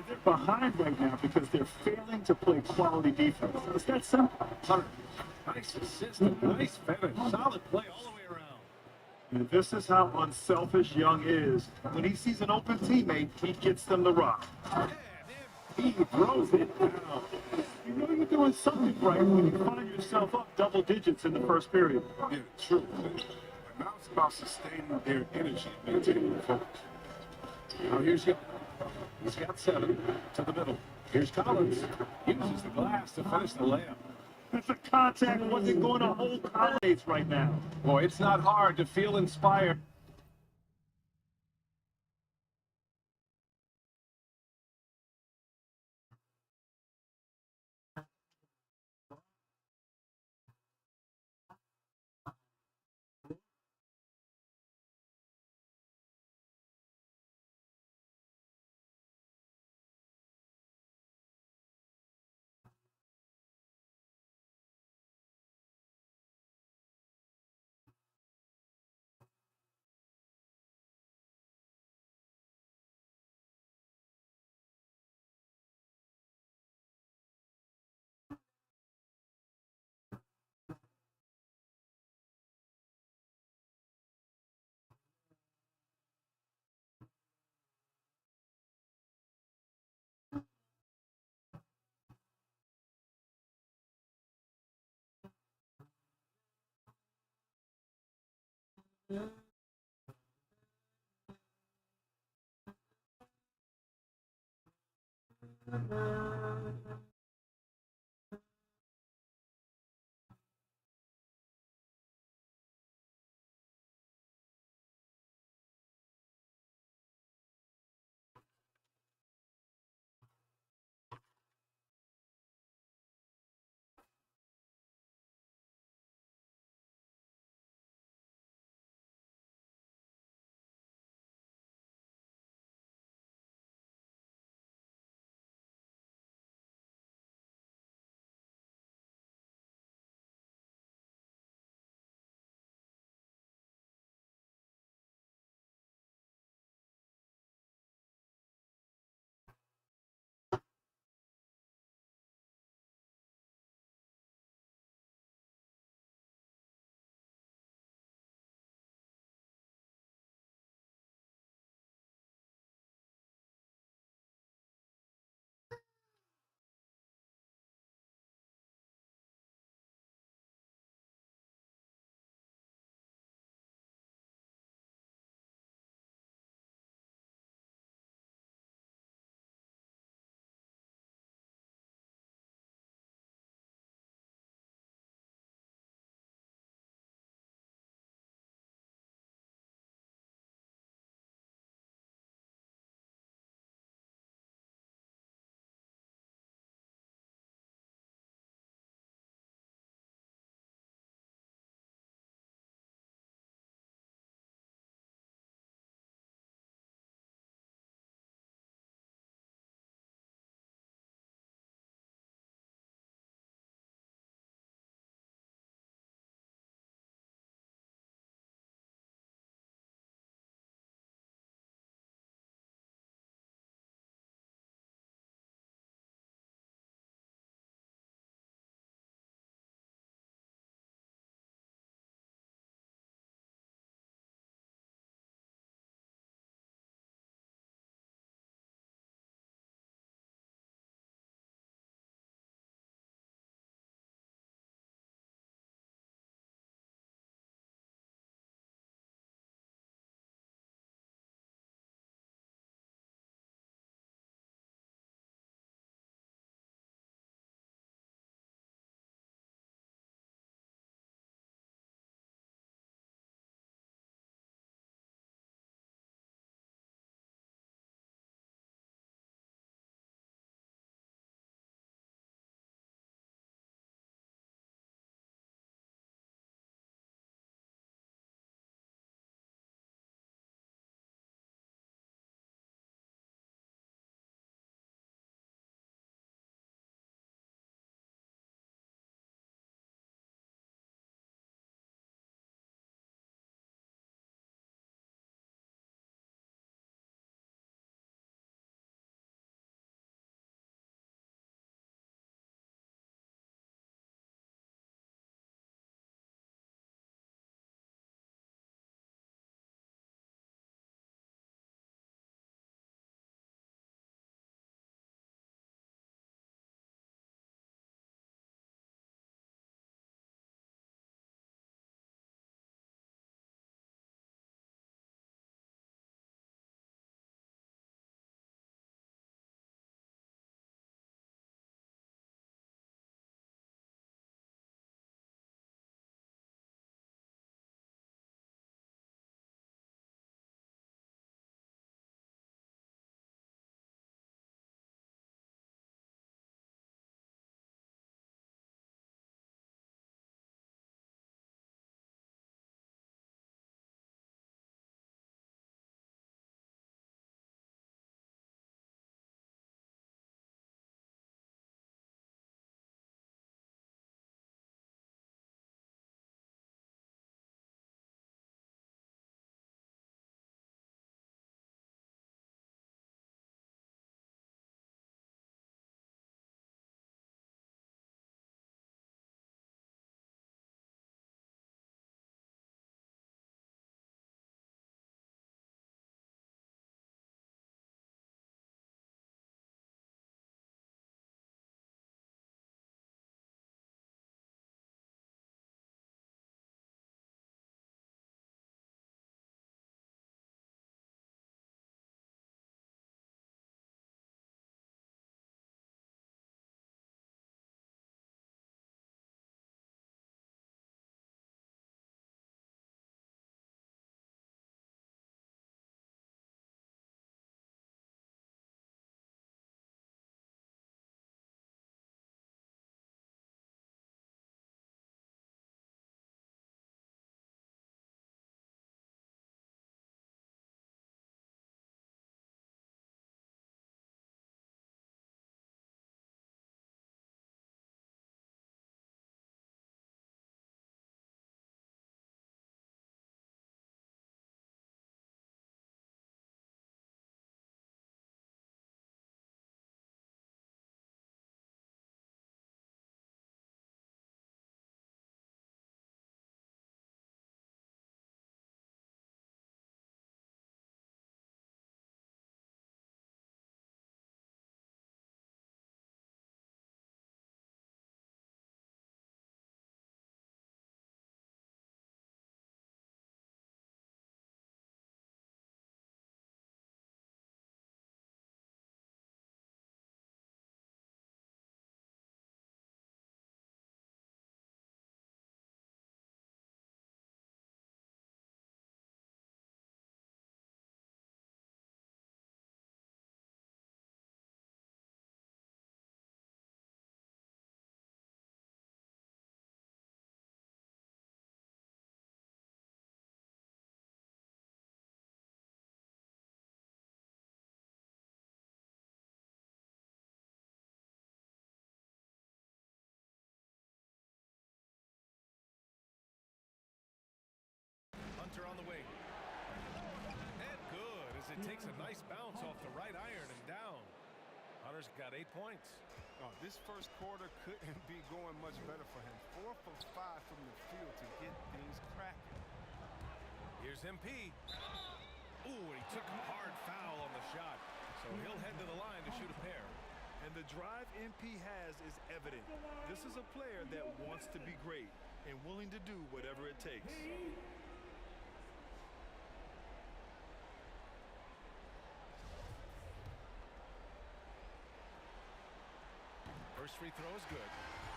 They're behind right now because they're failing to play quality defense. It's that simple. Hunter. Nice assist and nice finish. Solid play all the way around. And this is how unselfish Young is. When he sees an open teammate, he gets them the rock. And he throws it down. You know you're doing something right when you find yourself up double digits in the first period. Yeah, true. But now it's about sustaining their energy and maintaining their focus. Now here's Young. He's got 7 to the middle. Here's Collins. Uses the glass to finish the layup. The contact wasn't going to hold colonnades right now. Boy, it's not hard to feel inspired. on the wing. And good, as it takes a nice bounce off the right iron and down. Hunter's got 8 points. Oh, this first quarter couldn't be going much better for him. 4 for 5 from the field to get things cracking. Here's MP. Ooh, and he took a hard foul on the shot. So he'll head to the line to shoot a pair. And the drive MP has is evident. This is a player that wants to be great and willing to do whatever it takes. First free throw is good.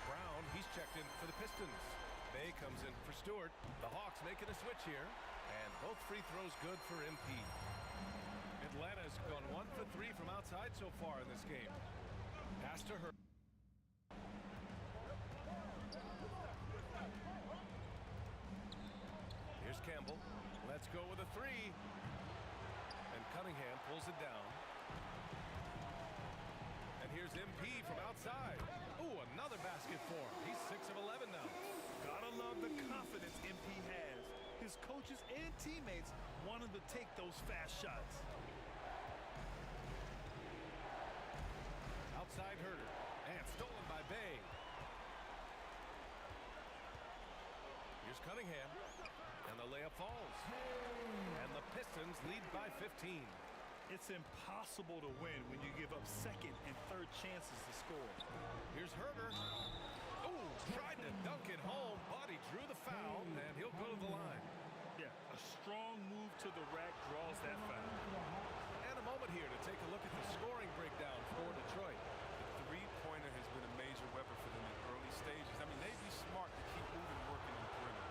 Brown, he's checked in for the Pistons. Bay comes in for Stewart. The Hawks making a switch here. And both free throws good for MP. Atlanta's gone 1 for 3 from outside so far in this game. Pass to her. Here's Campbell. Let's go with a 3. And Cunningham pulls it down. And here's MP from outside. Ooh, another basket for him. He's 6 of 11 now. Gotta love the confidence MP has. His coaches and teammates want him to take those fast shots. Outside Herder. And stolen by Bay. Here's Cunningham. And the layup falls. And the Pistons lead by 15. It's impossible to win when you give up second and third chances to score. Here's Herder. Oh, tried to dunk it home, but he drew the foul, and he'll go to the line. Yeah, a strong move to the rack draws that foul. And a moment here to take a look at the scoring breakdown for Detroit. The three-pointer has been a major weapon for them in early stages. I mean, they'd be smart to keep moving, working on the perimeter.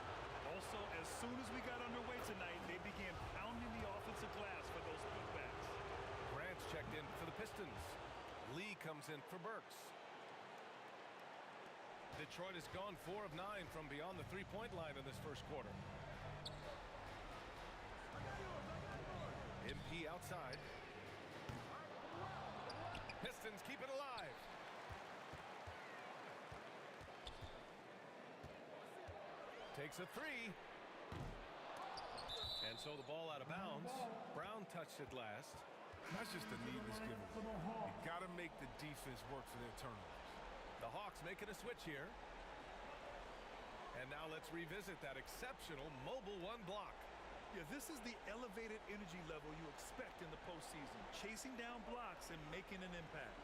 Also, as soon as we got underway tonight, they began pounding the offensive glass for those putbacks. Grant's checked in for the Pistons. Lee comes in for Burks. Detroit has gone 4 of 9 from beyond the three-point line in this first quarter. MP outside. Pistons keep it alive. Takes a 3. And so the ball out of bounds. Brown touched it last. That's just a needless giveaway. You got to make the defense work for their turnovers. The Hawks making a switch here. And now let's revisit that exceptional mobile 1 block. Yeah, this is the elevated energy level you expect in the postseason. Chasing down blocks and making an impact.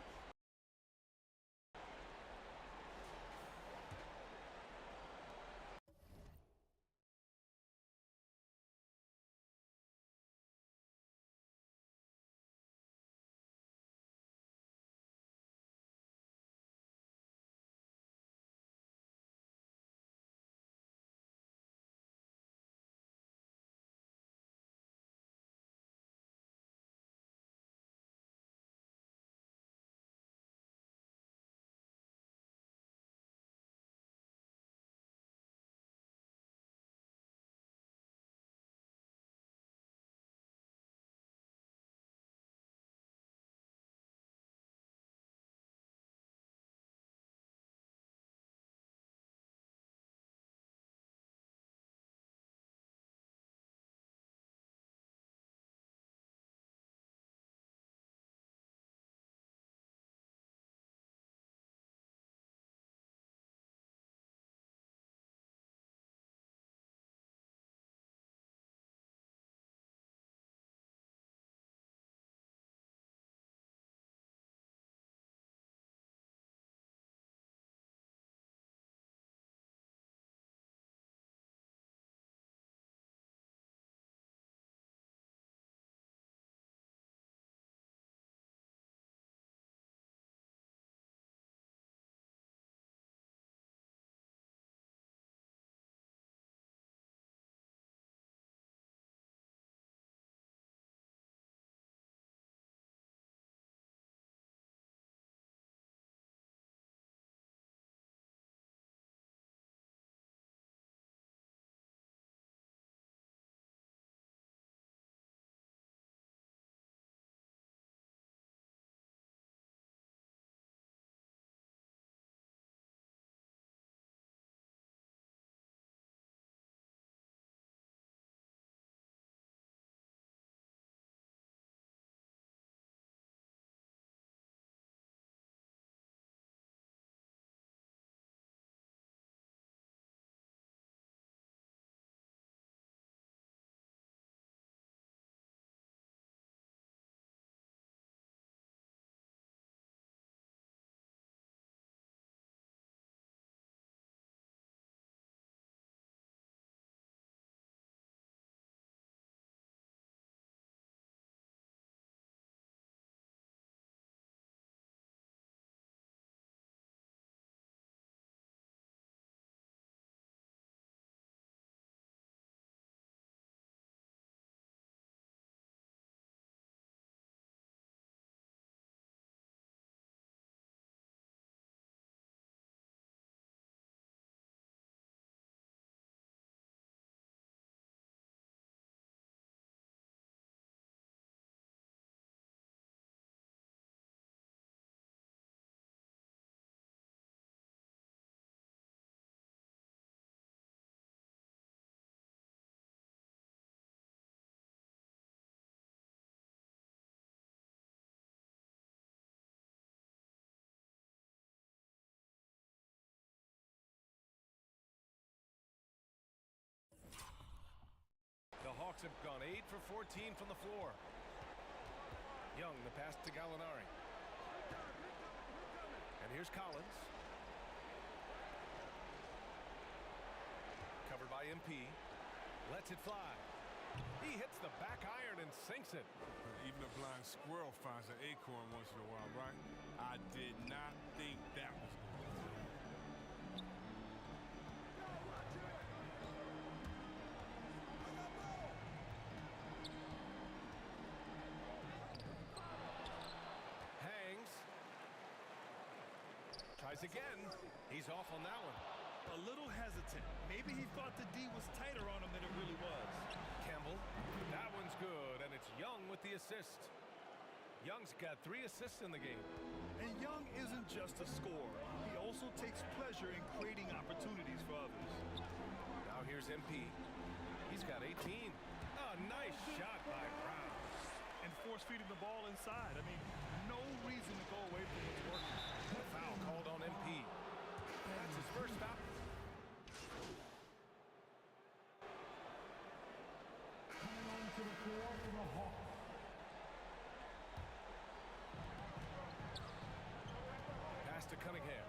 Hawks have gone 8 for 14 from the floor. Young, the pass to Gallinari. And here's Collins. Covered by MP. Lets it fly. He hits the back iron and sinks it. Even a blind squirrel finds an acorn once in a while, right? I did not think that was going to. Hangs. Tries again. He's off on that one. A little hesitant. Maybe he thought the D was tighter on him than it really was. Campbell. That one's good, and it's Young with the assist. Young's got 3 assists in the game. And Young isn't just a scorer. He also takes pleasure in creating opportunities for others. Now here's MP. He's got 18. A nice shot by Brown. And force-feeding the ball inside. I mean, no reason to go away from what's working. A foul called on MP. That's his first foul. Coming on to the floor for the Hawks. Pass to Cunningham.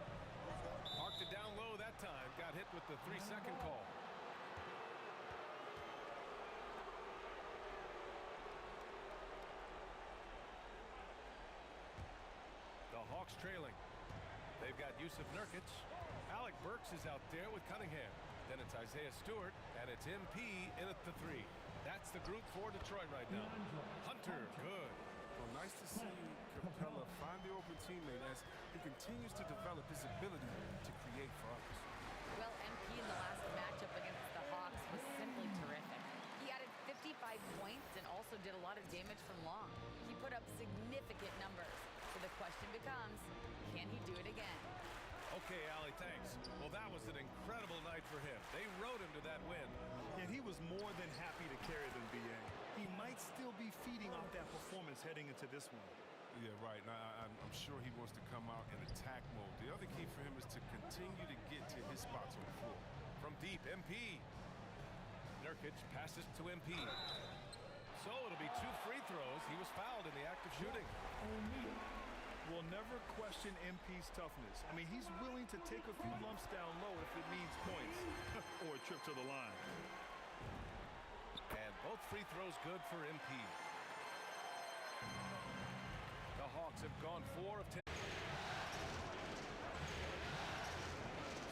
Marked it down low that time. Got hit with the 3-second call. The Hawks trailing. They've got Yusuf Nurkic. Alec Burks is out there with Cunningham. Then it's Isaiah Stewart, and it's MP in at the 3. That's the group for Detroit right now. Hunter, good. Well, nice to see Capella find the open teammate as he continues to develop his ability to create for others. Well, MP in the last matchup against the Hawks was simply terrific. He added 55 points and also did a lot of damage from long. He put up significant numbers. So the question becomes, can he do it again? Okay, Allie, thanks. Well, that was an incredible night for him. They rode him to that win. And he was more than happy to carry them, BA. He might still be feeding off that performance heading into this one. Yeah, right. Now, I'm sure he wants to come out in attack mode. The other key for him is to continue to get to his spots on the floor. From deep, MP. Nurkic passes to MP. So it'll be 2 free throws. He was fouled in the act of shooting. We'll never question MP's toughness. I mean, he's willing to take a few lumps down low if it means points or a trip to the line. And both free throws good for MP. The Hawks have gone 4 of 10.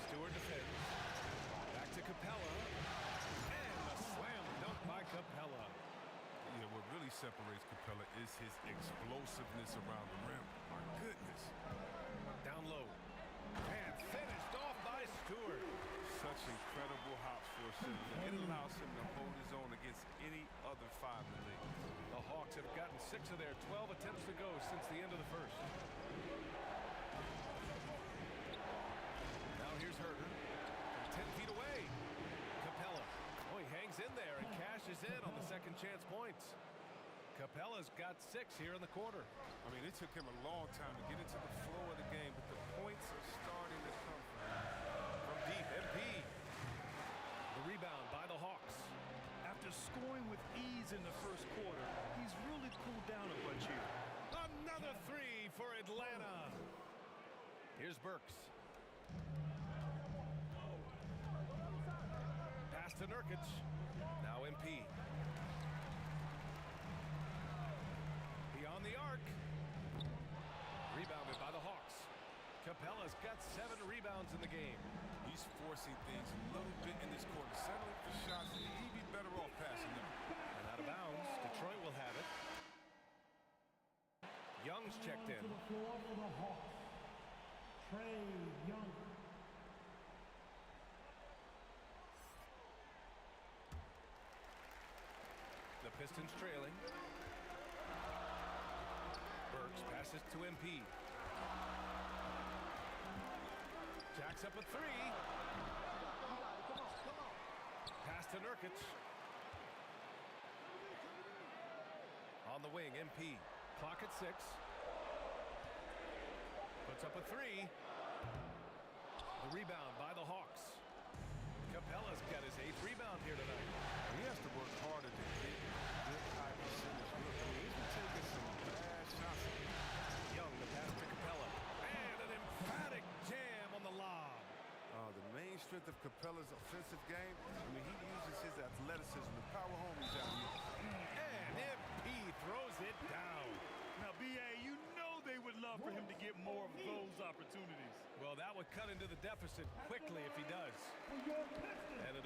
Stewart defends. Back to Capella. And a slam dunk by Capella. Yeah, what really separates Capella is his explosiveness around the rim. My goodness. Down low. And finished off by Stewart. Such incredible hops for a center. It allows him to hold his own against any other 5 in the league. The Hawks have gotten 6 of their 12 attempts to go since the end of the first. Now here's Herter. From 10 feet away. Capella. Oh, he hangs in there and cashes in on the second chance points. Capella's got 6 here in the quarter. I mean, it took him a long time to get into the flow of the game, but the points are starting to come from him. From deep, MP. The rebound by the Hawks. After scoring with ease in the first quarter, he's really cooled down a bunch here. Another 3 for Atlanta. Here's Burks. Pass to Nurkic. Now MP. Beyond the arc. Rebounded by the Hawks. Capella's got 7 rebounds in the game. He's forcing things a little bit in this quarter. Settling for shots, and he'd be better off passing them. And out of bounds, Detroit will have it. Young's checked in. To the floor for the Hawks. Trey Young. The Pistons trailing. Burks passes to MP. Jacks up a 3. Pass to Nurkic. On the wing, MP. Clock at 6. Puts up a 3. The rebound by the Hawks. Capella's got his 8th rebound here tonight. He has to work harder to get strength of Capella's offensive game. I mean, he uses his athleticism to power homies out here. And MP throws it down. Now, B.A., you know they would love for him to get more of those opportunities. Well, that would cut into the deficit quickly if he does. And an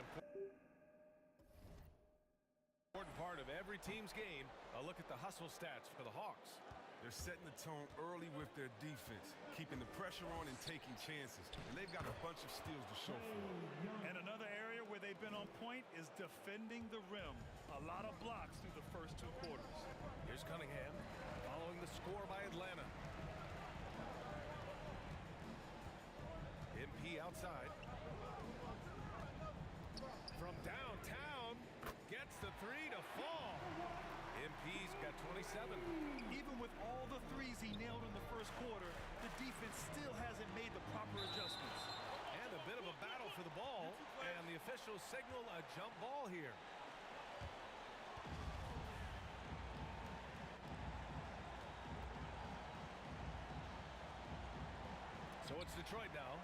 important part of every team's game, a look at the hustle stats for the Hawks. They're setting the tone early with their defense, keeping the pressure on and taking chances. And they've got a bunch of steals to show for it. And another area where they've been on point is defending the rim. A lot of blocks through the first 2 quarters. Here's Cunningham following the score by Atlanta. MP outside. From downtown, gets the 3 to fall. MP's got 27. Even with all the threes he nailed in the first quarter, the defense still hasn't made the proper adjustments. And a bit of a battle for the ball, and the officials signal a jump ball here. So it's Detroit now.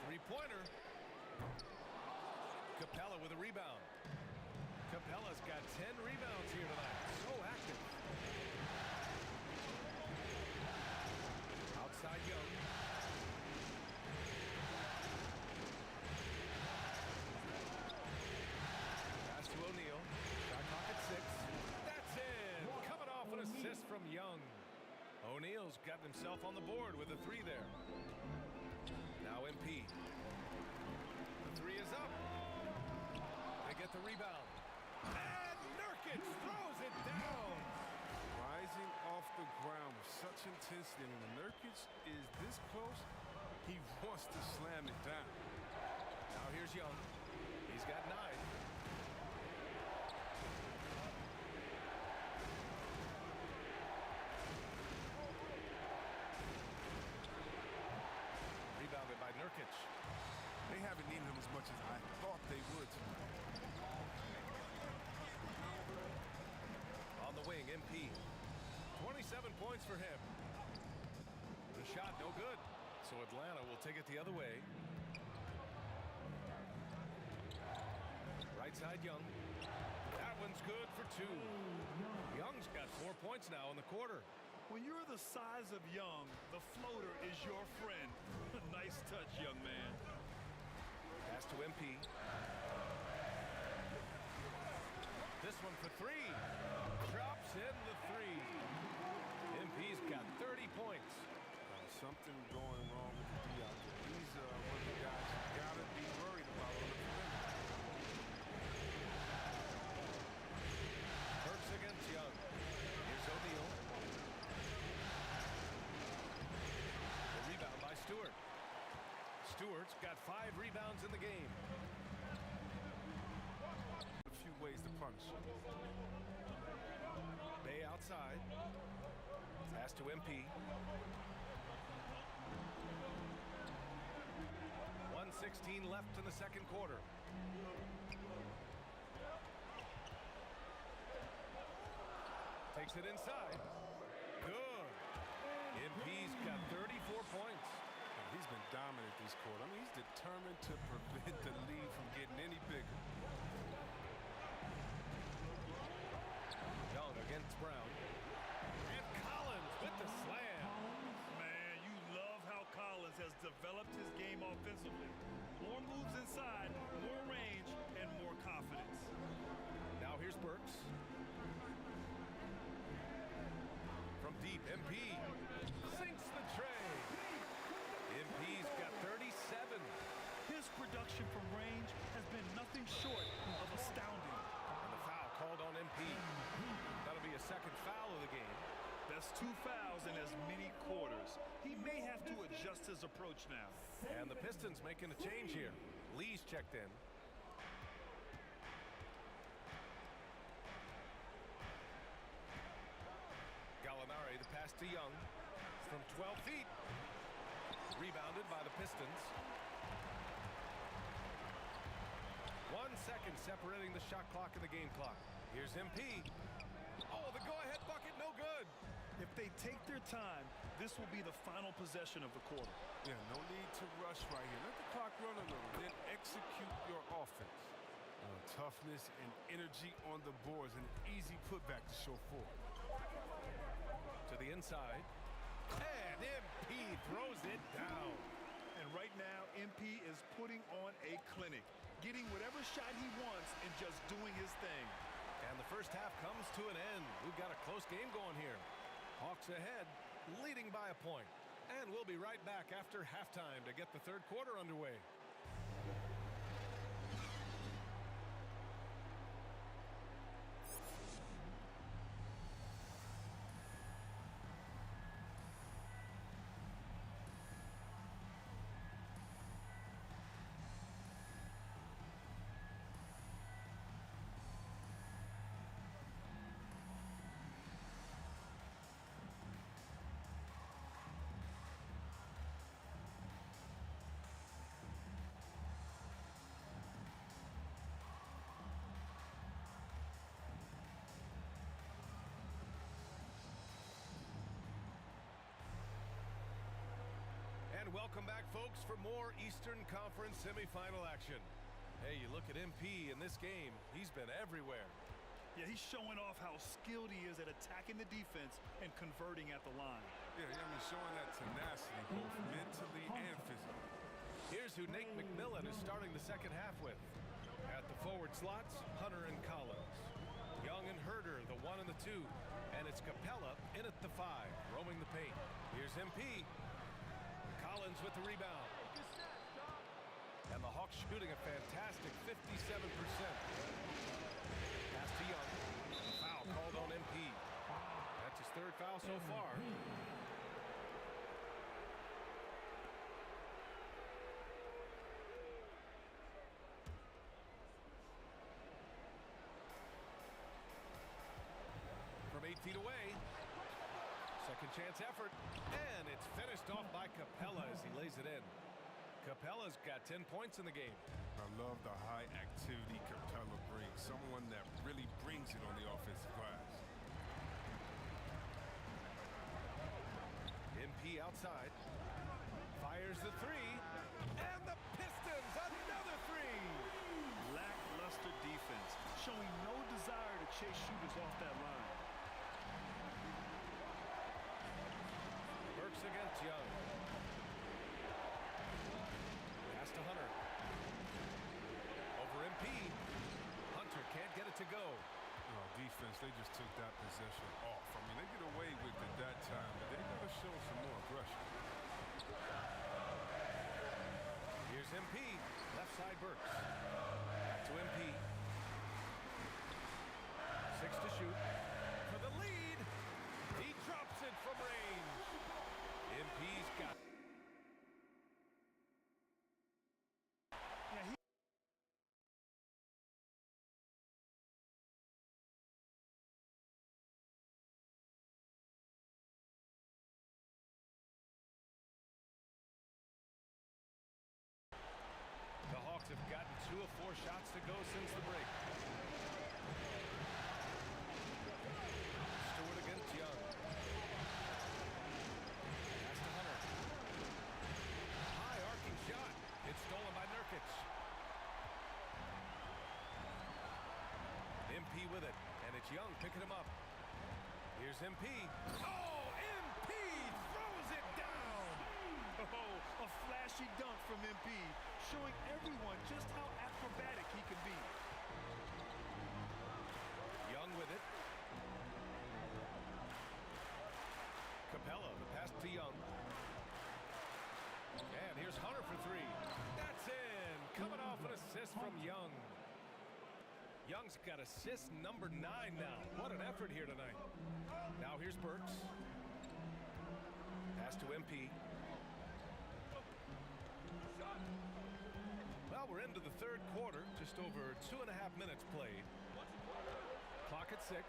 Three-pointer. Capella with a rebound. Capella's got 10 rebounds here tonight. So active. Outside Young. Pass to O'Neal. Shot clock at 6. That's in. Coming off an assist from Young. O'Neal's got himself on the board with a 3 there. Now MP. The 3 is up. They get the rebound. And Nurkic throws it down. Rising off the ground with such intensity. And when Nurkic is this close, he wants to slam it down. Now here's Young. He's got 9. Rebounded by Nurkic. They haven't needed him as much as I thought they would tonight. On the wing, MP. 27 points for him. The shot no good. So Atlanta will take it the other way. Right side Young. That one's good for 2. Young's got 4 points now in the quarter. When you're the size of Young, the floater is your friend. Nice touch, young man. Pass to MP. This one for 3. Drops in the 3. MP's got 30 points. Something going wrong with the D out there. He's one of the guys you gotta be worried about on the perimeter. Burks against Young. Here's O'Neal. The rebound by Stewart. Stewart's got 5 rebounds in the game. A few ways to punish him. Bay outside. Pass to MP. 1:16 left in the second quarter. Takes it inside. Good. MP's got 34 points. He's been dominant this quarter. I mean, he's determined to prevent the lead from getting any bigger. Young against Brown. And Collins with the slam. Man, you love how Collins has developed his game offensively. More moves inside, more range, and more confidence. Now here's Burks. From deep, MP sinks the tray. MP's got 37. His production from range has been nothing short of astounding. And the foul called on MP. That'll be a second foul of the game. That's 2 fouls in as many quarters. He may have to adjust his approach now. And the Pistons making a change here. Lee's checked in. Gallinari, the pass to Young. From 12 feet. Rebounded by the Pistons. 1 second separating the shot clock and the game clock. Here's MP. Oh, the go-ahead they take their time, this will be the final possession of the quarter. Yeah, no need to rush right here. Let the clock run a little, then execute your offense. Toughness and energy on the boards, an easy putback to show forward. To the inside. And MP throws it down. And right now, MP is putting on a clinic, getting whatever shot he wants and just doing his thing. And the first half comes to an end. We've got a close game going here. Hawks ahead, leading by a point. And we'll be right back after halftime to get the third quarter underway. And welcome back, folks, for more Eastern Conference semifinal action. Hey, you look at MP in this game, he's been everywhere. Yeah, he's showing off how skilled he is at attacking the defense and converting at the line. Yeah, I mean, showing that tenacity both mentally and physically. Here's who Nate McMillan is starting the second half with. At the forward slots, Hunter and Collins. Young and Herder, the 1 and the 2. And it's Capella in at the 5, roaming the paint. Here's MP. Collins with the rebound. And the Hawks shooting a fantastic 57%. Pass to Young. A foul called on MP. That's his third foul so far. From 8 feet away. Second chance effort, and it's finished off by Capella as he lays it in. Capella's got 10 points in the game. I love the high activity Capella brings, someone that really brings it on the offensive glass. MP outside, fires the 3, and the Pistons, another 3! Lackluster defense, showing no desire to chase shooters off that line. Burks against Young. Pass to Hunter. Over MP. Hunter can't get it to go. Oh, defense, they just took that possession off. I mean, they get away with it that time, but they got to show some more aggression. Here's MP. Left side Burks. Back to MP. 6 to shoot. For the lead. He drops it from range. MP's got it. The Hawks have gotten 2 of 4 shots to go since the break. Stewart against Young. Pass to Hunter. High arcing shot. It's stolen by Nurkic. MP with it, and it's Young picking him up. Here's MP. Oh, MP throws it down. Oh, a flashy dunk from MP, showing everyone just how acrobatic he can be. Young with it. Capella, the pass to Young. And here's Hunter for 3. That's in. Coming off an assist from Young. Young's got assist number 9 now. What an effort here tonight. Now here's Burks. Pass to MP. Well, we're into the third quarter. Just over 2.5 minutes played. Clock at 6.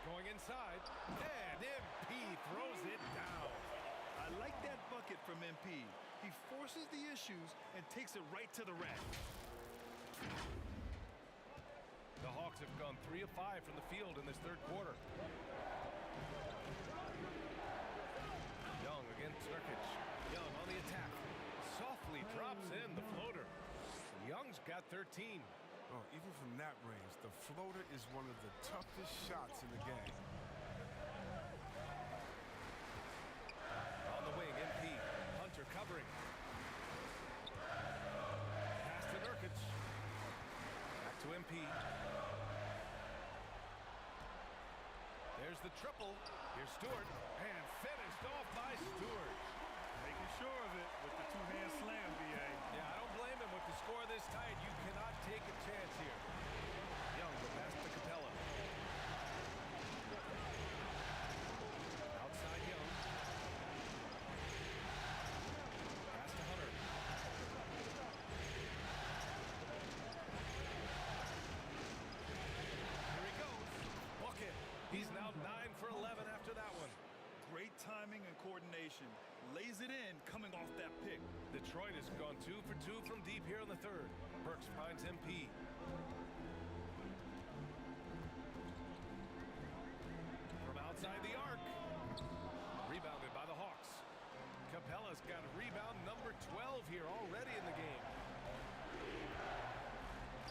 Going inside. And MP throws it down. I like that bucket from MP. He forces the issues and takes it right to the rack. The Hawks have gone 3 of 5 from the field in this third quarter. got 13. Oh, even from that range, the floater is one of the toughest shots in the game. On the wing, MP. Hunter covering. Pass to Nurkic. Back to MP. There's the triple. Here's Stewart. And finished off by Stewart. Making sure of it with the two-hand slam, BA. Yeah, I don't blame him. With the score this tight, you cannot take a chance here. Young, the pass to Capella. Outside Young. Pass to Hunter. Here he goes. Bucket. He's now 9 for 11 after that one. Great timing and coordination. Lays it in coming off that pick. Detroit has gone 2 for 2 from deep here in the third. Burks finds MP. From outside the arc. Rebounded by the Hawks. Capella's got rebound number 12 here already in the game.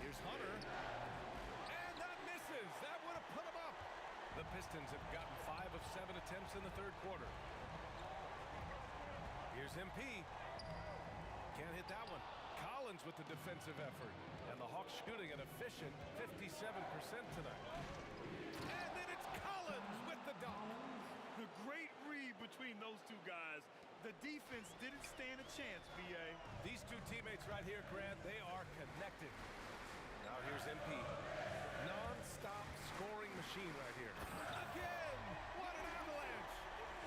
Here's Hunter. And that misses. That would have put him up. The Pistons have gotten 5 of 7 attempts in the third quarter. Here's MP. Can't hit that one. Collins with the defensive effort. And the Hawks shooting an efficient 57% tonight. And then it's Collins with the dunk. A great read between those two guys. The defense didn't stand a chance, BA. These two teammates right here, Grant, they are connected. Now here's MP. Non-stop scoring machine right here. Again! What an avalanche!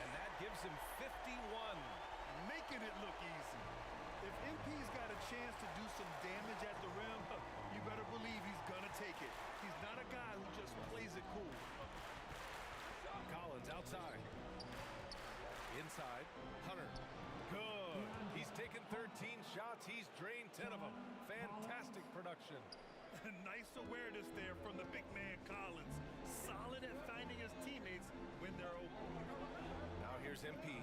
And that gives him 51. Making it look easy. If MP's got a chance to do some damage at the rim, you better believe he's gonna take it. He's not a guy who just plays it cool. Collins outside. Inside. Hunter. Good. He's taken 13 shots. He's drained 10 of them. Fantastic production. Nice awareness there from the big man Collins. Solid at finding his teammates when they're open. Now here's MP.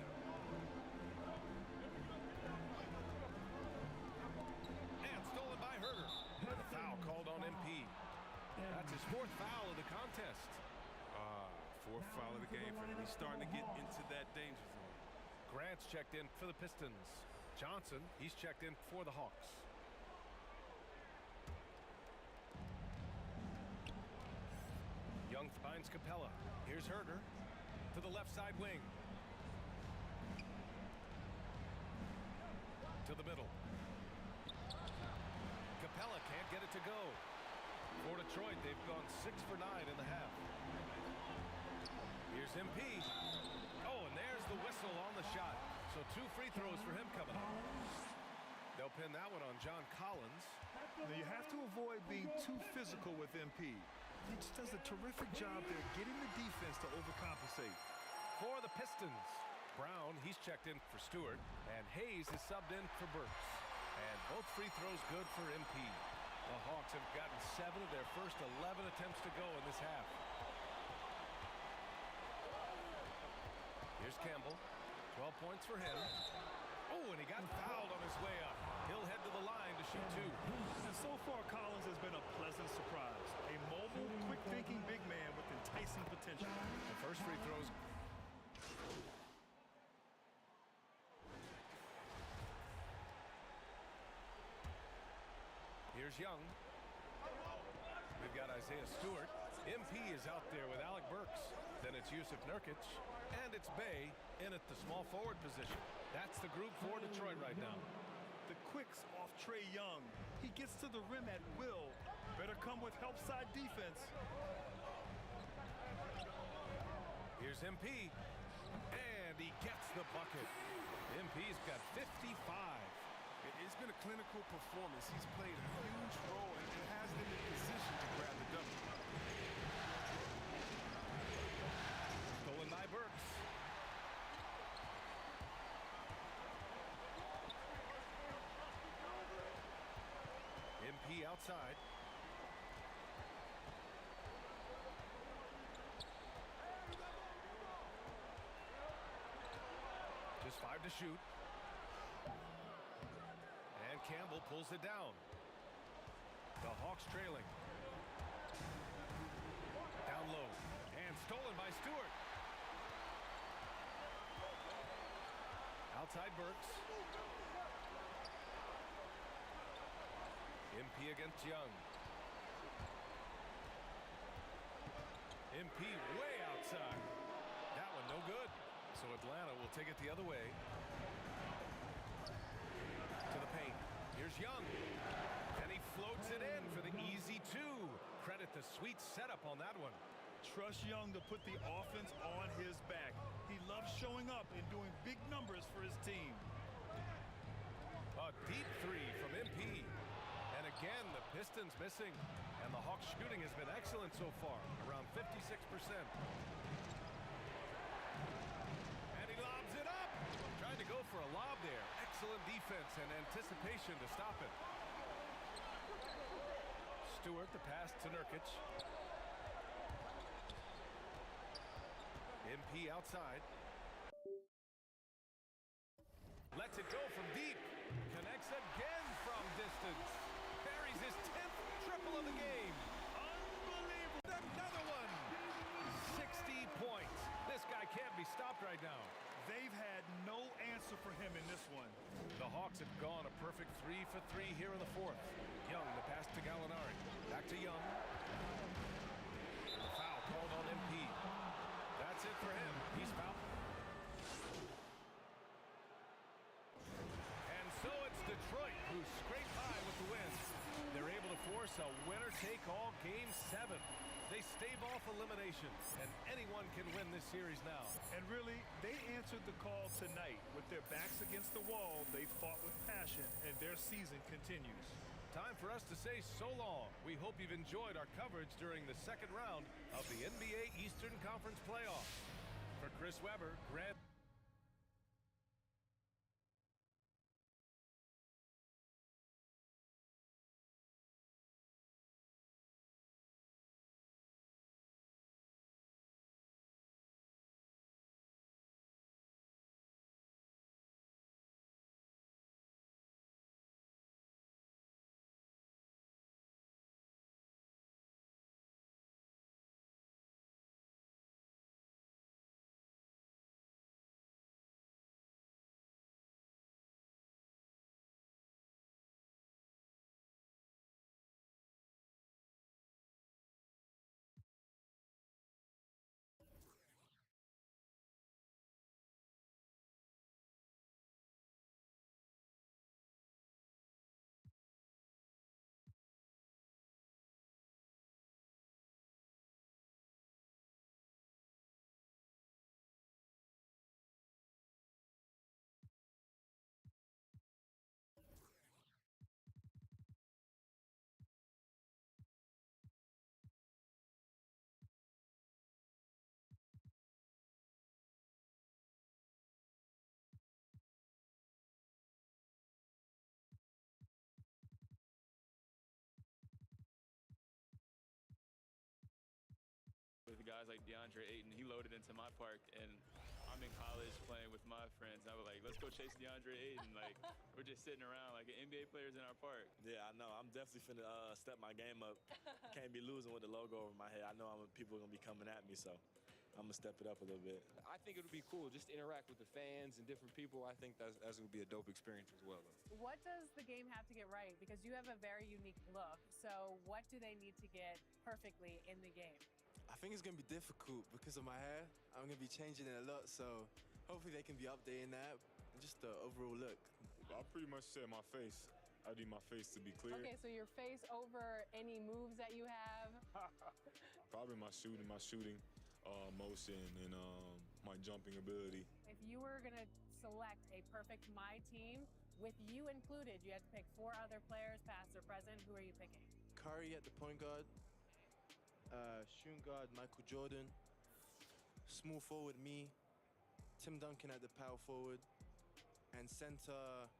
And stolen by Herter. And a foul called on MP. That's his 4th foul of the contest. Fourth foul of the game for him. He's starting to get into that danger zone. Grant's checked in for the Pistons. Johnson, he's checked in for the Hawks. Young finds Capella. Here's Herter to the left side wing. To the middle. Capella can't get it to go. For Detroit, they've gone 6 for 9 in the half. Here's MP. Oh, and there's the whistle on the shot. So 2 free throws for him coming up. They'll pin that one on John Collins. Now you have to avoid being too physical with MP. He just does a terrific job there getting the defense to overcompensate. For the Pistons, Brown, he's checked in for Stewart, and Hayes is subbed in for Burks. And both free throws good for MP. The Hawks have gotten 7 of their first 11 attempts to go in this half. Here's Campbell. 12 points for him. Oh, and he got fouled on his way up. He'll head to the line to shoot 2. And so far, Collins has been a pleasant surprise. A mobile, quick-thinking big man with enticing potential. The first free throws. Here's Young. We've got Isaiah Stewart. MP is out there with Alec Burks. Then it's Yusuf Nurkic. And it's Bay in at the small forward position. That's the group for Detroit right now. The quicks off Trae Young. He gets to the rim at will. Better come with help side defense. Here's MP. And he gets the bucket. MP's got 55. It's been a clinical performance. He's played a huge role and has them in position to grab the W. Stolen by Burks. MP outside. Just 5 to shoot. And Campbell pulls it down. The Hawks trailing. Down low. And stolen by Stewart. Outside Burks. MP against Young. MP way outside. That one no good. So Atlanta will take it the other way. To the paint. Here's Young. And he floats it in for the easy two. Credit the sweet setup on that one. Trust Young to put the offense on his back. He loves showing up and doing big numbers for his team. A deep three from MP. And again, the Pistons missing. And the Hawks shooting has been excellent so far, around 56%. And he lobs it up. Trying to go for a lob there. Excellent defense and anticipation to stop it. Stewart, the pass to Nurkic. MP outside. Lets it go from deep. Connects again from distance. Buries his 10th triple of the game. Unbelievable. Another one. 60 points. This guy can't be stopped right now. They've had no answer for him in this one. The Hawks have gone a perfect 3 for 3 here in the fourth. Young, the pass to Gallinari. Back to Young. The foul called on MP. That's it for him. He's fouled. And so it's Detroit who scrape high with the win. They're able to force a winner-take-all Game 7. They stave off elimination, and anyone can win this series now. And really, they answered the call tonight. With their backs against the wall, they fought with passion, and their season continues. Time for us to say so long. We hope you've enjoyed our coverage during the second round of the NBA Eastern Conference playoffs. For Chris Webber, Grant. With guys like DeAndre Ayton, he loaded into my park, and I'm in college playing with my friends. I was like, let's go chase DeAndre Ayton. Like, we're just sitting around like NBA players in our park. Yeah, I know. I'm definitely finna step my game up. Can't be losing with the logo over my head. I know people are gonna be coming at me, so I'm gonna step it up a little bit. I think it would be cool just to interact with the fans and different people. I think that's gonna be a dope experience as well. What does the game have to get right? Because you have a very unique look. So what do they need to get perfectly in the game? I think it's going to be difficult because of my hair. I'm going to be changing it a lot, so hopefully they can be updating that. And just the overall look. I pretty much said my face. I need my face to be clear. Okay, so your face over any moves that you have? Probably my shooting motion, and my jumping ability. If you were going to select a perfect My Team, with you included, you had to pick 4 other players, past or present. Who are you picking? Curry at the point guard. Shooting guard, Michael Jordan. Small forward, me. Tim Duncan at the power forward. And center...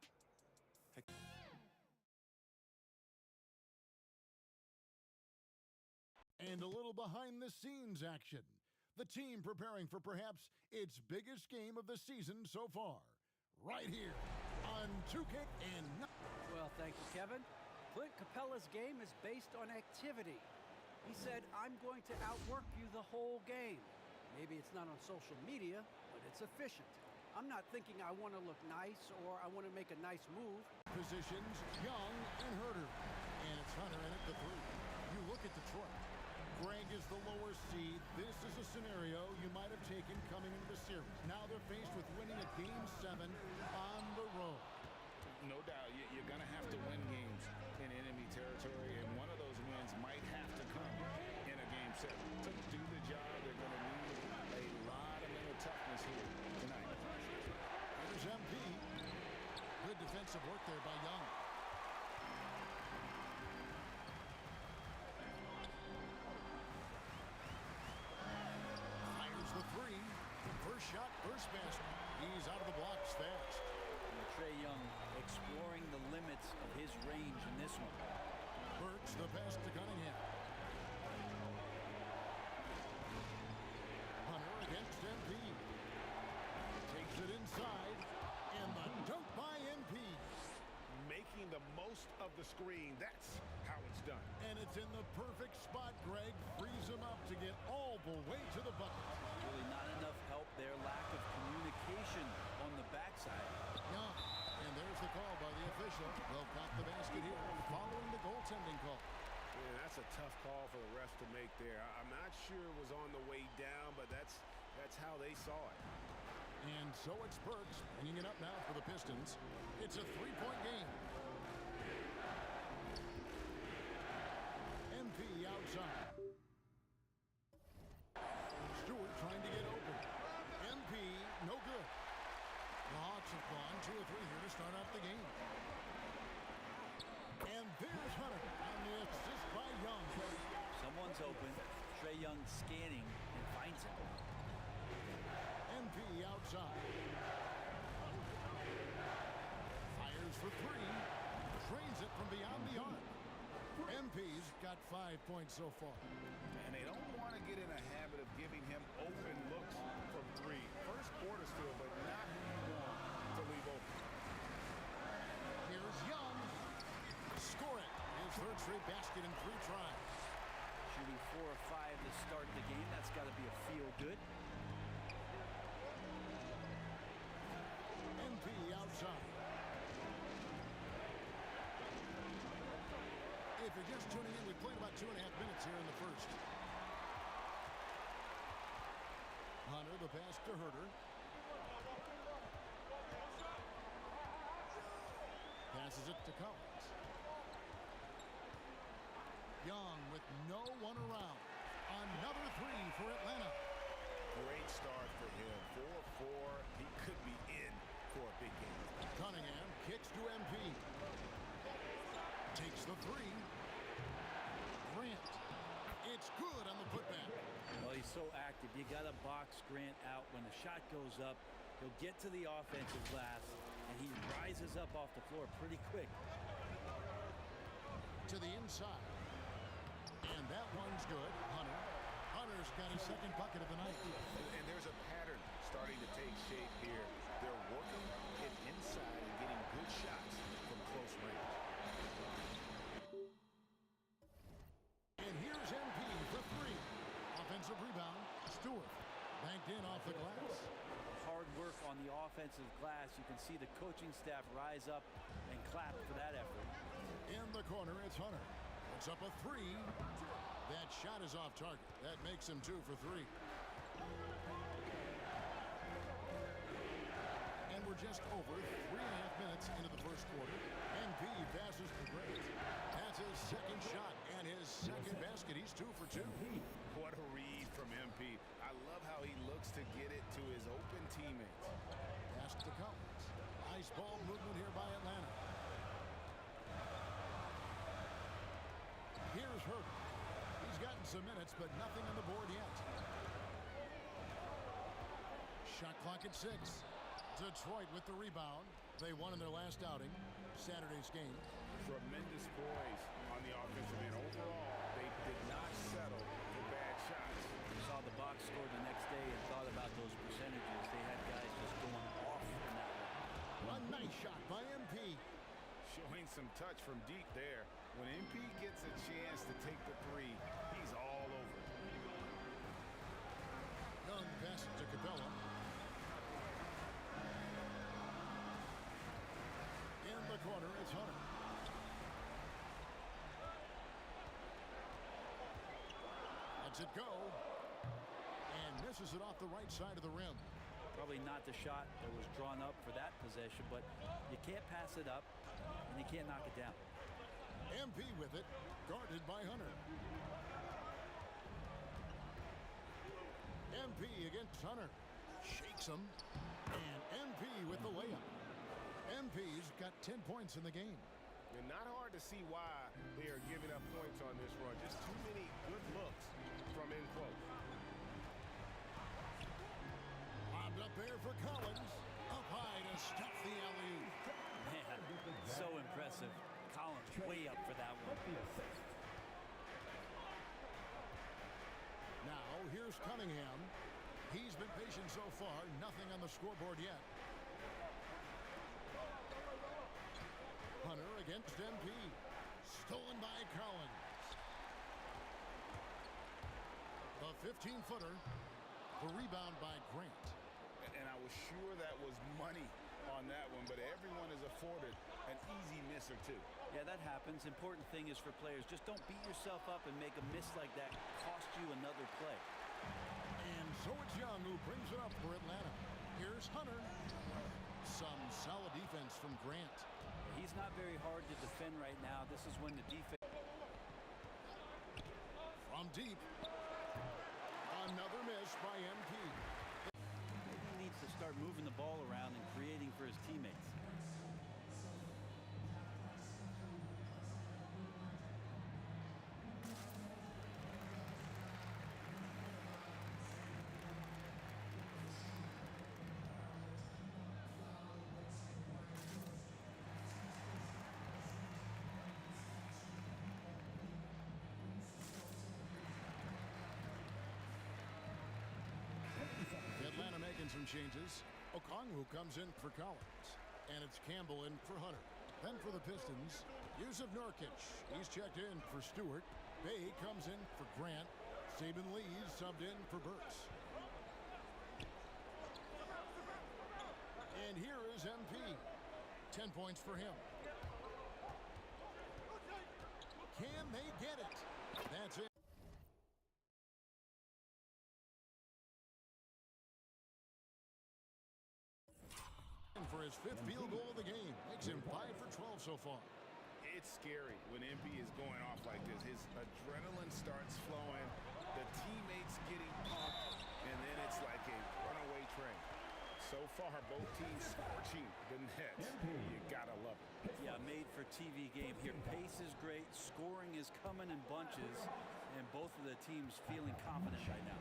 And a little behind-the-scenes action. The team preparing for perhaps its biggest game of the season so far. Right here on 2K and... Well, thank you, Kevin. Clint Capella's game is based on activity. He said, I'm going to outwork you the whole game. Maybe it's not on social media, but it's efficient. I'm not thinking I want to look nice or I want to make a nice move. Positions, Young and Herter. And it's Hunter in at the 3. You look at Detroit. Greg is the lower seed. This is a scenario you might have taken coming into the series. Now they're faced with winning a Game 7 on the road. No doubt, you're going to have to win games in enemy territory, and one of those wins might have to come in a Game 7. To do the job, they're going to need a lot of mental toughness here tonight. Here's MP. Good defensive work there by Young. Fires the 3. First shot, first basket. He's out of the blocks fast. Trae Young exploring the limits of his range in this one. Burks the pass to Cunningham. Hunter against MP. Takes it inside. And the dunk by MP. Making the most of the screen. That's how it's done. And it's in the perfect spot, Greg. Frees him up to get all the way to the bucket. Really not enough help there. Lack of communication on the backside. Young. And there's the call by the official. They'll count the basket here following the goaltending call. Yeah, that's a tough call for the refs to make there. I'm not sure it was on the way down, but that's how they saw it. And so it's Burks bringing it up now for the Pistons. It's a 3-point game. MP outside. Stewart trying to get open. MP, no good. The Hawks have gone 2 or 3 here to start out the game. And there's Hunter on the assist by Young. Someone's open. Trae Young scanning and finds it. MP outside. Fires for 3. Drains it from beyond the arc. MP's got 5 points so far. And they don't want to get in a habit of giving him open looks from 3. First quarter still, but not who you want to leave open. Here's Young. Score it. His third straight basket in 3 tries. Shooting 4 or 5 to start the game. That's got to be a feel good. MP outside. If you're just tuning in, we played about 2.5 minutes here in the first. Hunter, the pass to Herter. Passes it to Collins. Young with no one around. Another 3 for Atlanta. Great start for him. 4-4. He could be in for a big game. Cunningham kicks to MP. Takes the 3. Grant. It's good on the putback. Well, he's so active. You got to box Grant out. When the shot goes up, he'll get to the offensive glass, and he rises up off the floor pretty quick. To the inside. And that one's good. Hunter's got his second bucket of the night. And there's a pattern starting to take shape here. They're working it inside and getting good shots from close range. And here's MP for 3. Offensive rebound. Stewart banked in off the glass. Hard work on the offensive glass. You can see the coaching staff rise up and clap for that effort. In the corner, it's Hunter. It's up a 3. That shot is off target. That makes him 2 for 3. And we're just over 3.5 minutes into the first quarter. MP passes to Grant. That's his second shot and his second basket. He's 2 for 2. What a read from MP. I love how he looks to get it to his open teammates. Pass to Collins. Nice ball movement here by Atlanta. Here's Herter. He's gotten some minutes, but nothing on the board yet. Shot clock at 6. Detroit with the rebound. They won in their last outing, Saturday's game. Tremendous poise on the offensive end. Overall, they did not settle for bad shots. Saw the box score the next day and thought about those percentages. They had guys just going off in that one. A nice shot by MP. Showing some touch from deep there. When MP gets a chance to take the three, he's all over it. Young passes to Capella. In the corner, it's Hunter. Lets it go. And misses it off the right side of the rim. Probably not the shot that was drawn up for that possession, but you can't pass it up, and you can't knock it down. MP with it, guarded by Hunter. MP against Hunter. Shakes him. And MP with the layup. MP's got 10 points in the game. And not hard to see why they are giving up points on this run. Just too many good looks from in close. Bobbed up there for Collins. Up high to stuff the alley-oop. Man, so impressive. Collins way up for that one. Now, here's Cunningham. He's been patient so far. Nothing on the scoreboard yet. Hunter against MP. Stolen by Collins. The 15-footer. The rebound by Grant. And I was sure that was money on that one, but everyone is afforded an easy miss or two. Yeah, that happens. Important thing is for players, just don't beat yourself up and make a miss like that cost you another play. And so it's Young who brings it up for Atlanta. Here's Hunter. Some solid defense from Grant. He's not very hard to defend right now. This is when the defense... From deep. Another miss by MP. He needs to start moving the ball around and creating for his teammates. Atlanta making some changes. Okongwu comes in for Collins. And it's Campbell in for Hunter. Then for the Pistons, Yusuf Nurkic. He's checked in for Stewart. Bay comes in for Grant. Saban Lee's subbed in for Burks. And here is MP. 10 points for him. Can they get it? That's it. For his 5th field goal of the game. Makes him 5 for 12 so far. It's scary when MP is going off like this. His adrenaline starts flowing, the teammates getting pumped, and then it's like a runaway train. So far, both teams scorching the nets. You gotta love it. Yeah, made for TV game here. Pace is great, scoring is coming in bunches, and both of the teams feeling confident right now.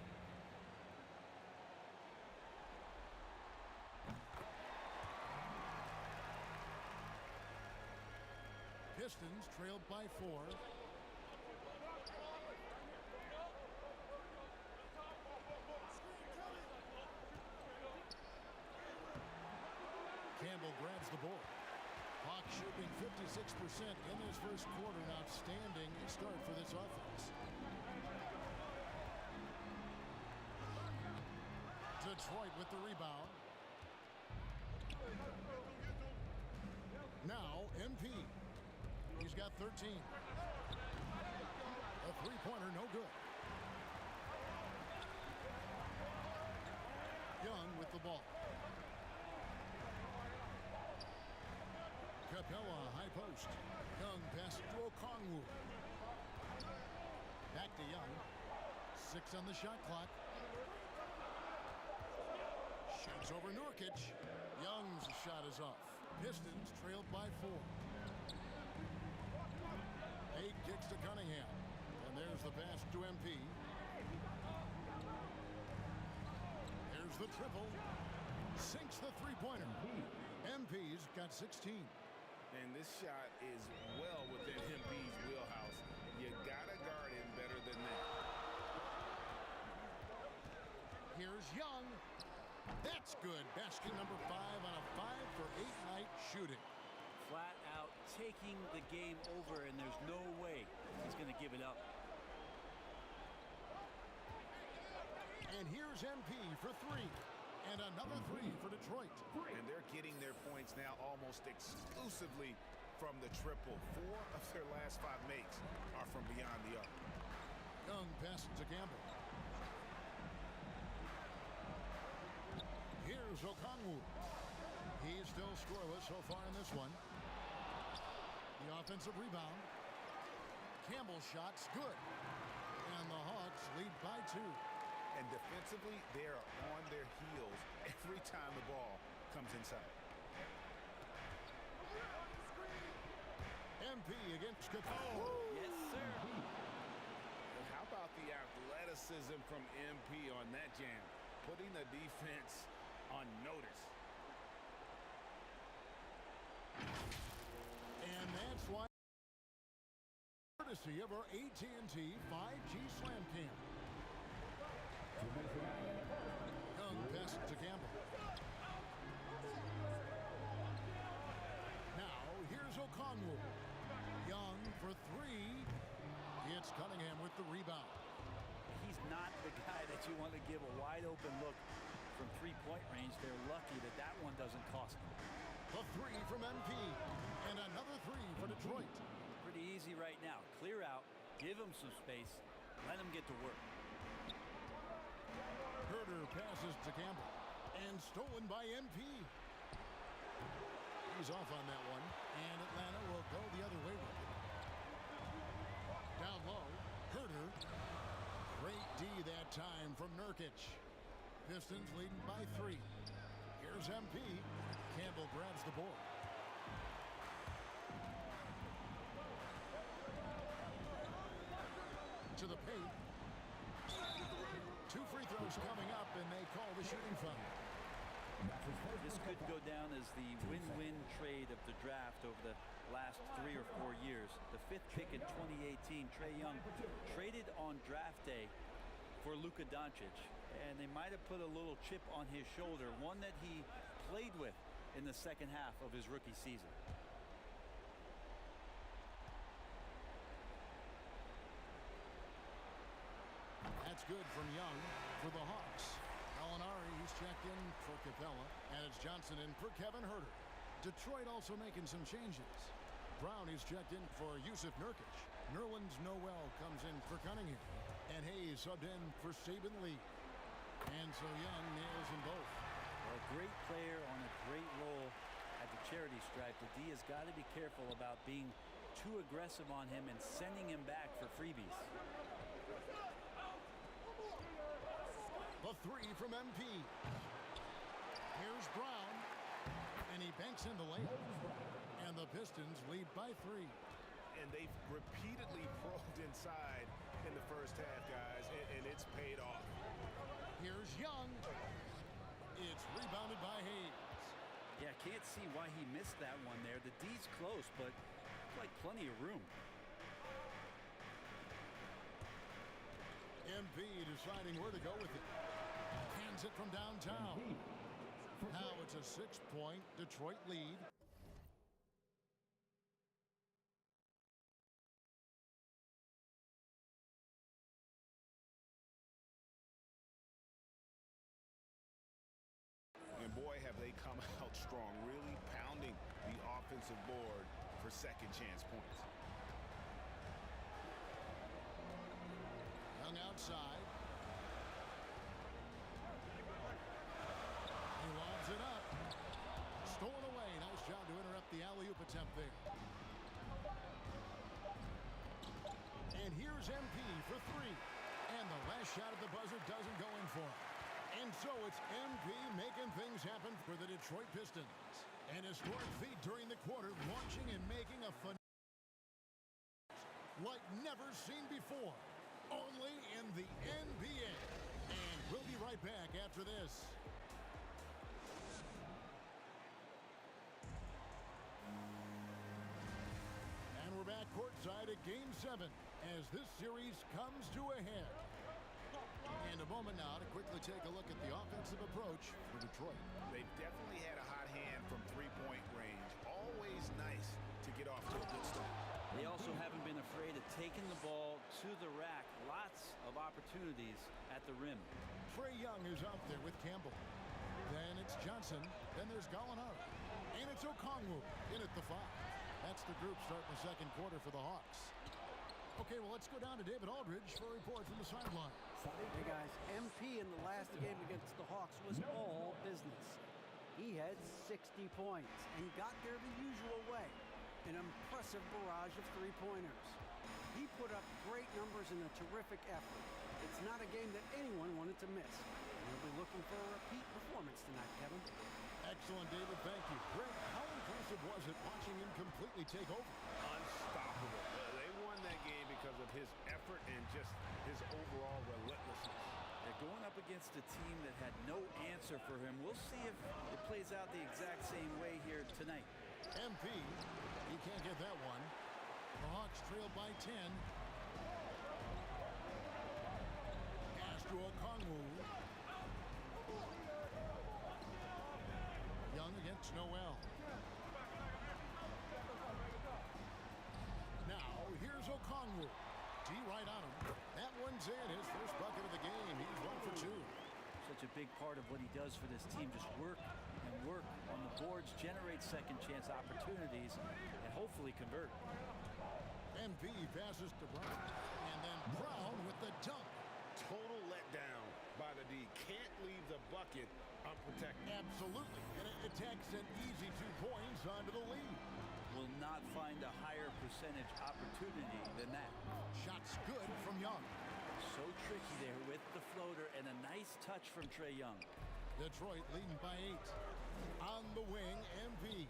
Pistons trailed by 4. Campbell grabs the ball. Hawks shooting 56% in this first quarter. An outstanding start for this offense. Detroit with the rebound. Now MP. He's got 13. A three-pointer, no good. Young with the ball. Capella, high post. Young passes to Okongwu. Back to Young. 6 on the shot clock. Shoots over Nurkic. Young's shot is off. Pistons trailed by 4. 8 kicks to Cunningham. And there's the pass to MP. There's the triple. Sinks the three-pointer. MP's got 16. And this shot is well within MP's wheelhouse. You gotta guard him better than that. Here's Young. That's good. Basket number 5 on a 5 for 8 night shooting. Flat out taking the game over, and there's no way he's going to give it up. And here's MP for three. And another three for Detroit. And they're getting their points now almost exclusively from the triple. 4 of their last 5 makes are from beyond the arc. Young passes to Campbell. Here's Okongwu. He's still scoreless so far in this one. The offensive rebound. Campbell's shot's good. And the Hawks lead by 2. And defensively, they are on their heels every time the ball comes inside. MP against Capella. Yes, sir. And how about the athleticism from MP on that jam? Putting the defense on notice. And that's why courtesy of our AT&T 5G Slam Cam. Young passes to Campbell. Now here's Okongwu. Young for 3. It's Cunningham with the rebound. He's not the guy that you want to give a wide open look from three-point range. They're lucky that that one doesn't cost them. The 3 from MP. And another 3 for Detroit. Pretty easy right now. Clear out, give him some space, let him get to work. Herder passes to Campbell. And stolen by MP. He's off on that one. And Atlanta will go the other way with it. Down low, Herder. Great D that time from Nurkic. Pistons leading by 3. Here's MP. Campbell grabs the board. To the paint. 2 free throws coming up, and they call the shooting foul. This could go down as the win-win trade of the draft over the last 3 or 4 years. The 5th pick in 2018, Trae Young traded on draft day for Luka Doncic, and they might have put a little chip on his shoulder, one that he played with in the second half of his rookie season. That's good from Young for the Hawks. Gallinari, he's checked in for Capella, and it's Johnson in for Kevin Herter. Detroit also making some changes. Brown is checked in for Yusuf Nurkic. Nerlens Noel comes in for Cunningham. And Hayes subbed in for Saban Lee. And so Young nails them both. Well, a great player on a great role at the charity stripe. The D has got to be careful about being too aggressive on him and sending him back for freebies. The 3 from MP. Here's Brown. And he banks in the layup. And the Pistons lead by 3. And they've repeatedly probed inside in the first half, guys, and it's paid off. Here's Young. It's rebounded by Hayes. Yeah, can't see why he missed that one there. The D's close, but like plenty of room. MP deciding where to go with it. Hands it from downtown. Now it's a 6-point Detroit lead. And boy, have they come out strong, really pounding the offensive board for second chance points. Young outside. He lobs it up. Stolen away. Nice job to interrupt the alley-oop attempt there. And here's MP for 3. And the last shot at the buzzer doesn't go in for him. And so it's MP making things happen for the Detroit Pistons. An historic feat during the quarter, launching and making a like never seen before. Only in the NBA. And we'll be right back after this. And we're back courtside at Game 7 as this series comes to a head. And a moment now to quickly take a look at the offensive approach for Detroit. They've definitely had a hot hand from three-point range. Always nice to get off to a good start. They also haven't been afraid of taking the ball to the rack. Lots of opportunities at the rim. Trae Young is out there with Campbell. Then it's Johnson. Then there's Gallinari. And it's Okongwu in at the 5. That's the group starting the second quarter for the Hawks. Okay, well, let's go down to David Aldridge for a report from the sideline. Hey, guys, MP in the last game against the Hawks was all business. He had 60 points and got there the usual way. An impressive barrage of three-pointers. He put up great numbers in a terrific effort. It's not a game that anyone wanted to miss. We'll be looking for a repeat performance tonight, Kevin. Excellent, David. Thank you. Greg, how impressive was it watching him completely take over? Unstoppable. They won that game because of his effort and just his overall relentlessness. They're going up against a team that had no answer for him. We'll see if it plays out the exact same way here tonight. MP, he can't get that one. The Hawks trail by 10. Pass to Okongwu. Young against Noel. Now, here's Okongwu. D right on him. That one's in. His first bucket of the game. He's 1 for 2. Such a big part of what he does for this team. Just work and work on the boards, generate second chance opportunities, and hopefully convert. MP passes to Brown. And then Brown with the dunk. Total letdown by the D. Can't leave the bucket unprotected. Absolutely. And it takes an easy 2 points onto the lead. Will not find a higher percentage opportunity than that. Shots good from Young. So tricky there with the floater and a nice touch from Trae Young. Detroit leading by 8. On the wing, MP.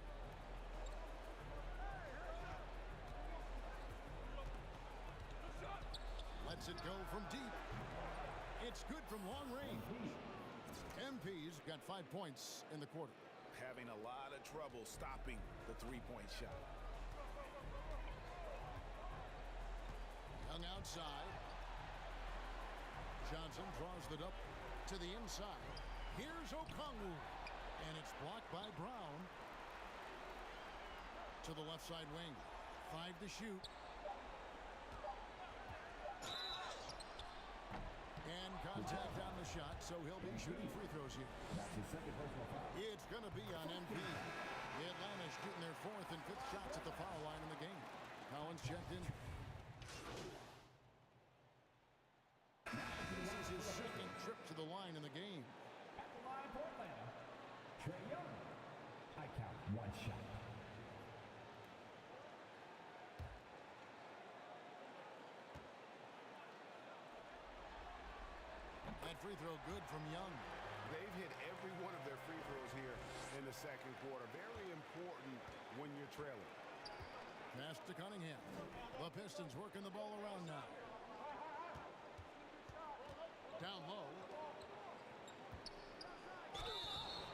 Lets it go from deep. It's good from long range. MP's got 5 points in the quarter. Having a lot of trouble stopping the three-point shot. Young outside. Johnson draws the double to the inside. Here's Okongwu. And it's blocked by Brown. To the left side wing. 5 to shoot. And contact on the shot, so he'll be shooting free throws here. It's going to be on MP. The Atlanta shooting their 4th and 5th shots at the foul line in the game. Collins checked in. This is his 2nd trip to the line in the game. At the line for Atlanta, Trae Young. I count 1 shot. That free throw good from Young. They've hit every one of their free throws here in the second quarter. Very important when you're trailing. Pass to Cunningham. The Pistons working the ball around now. Down low.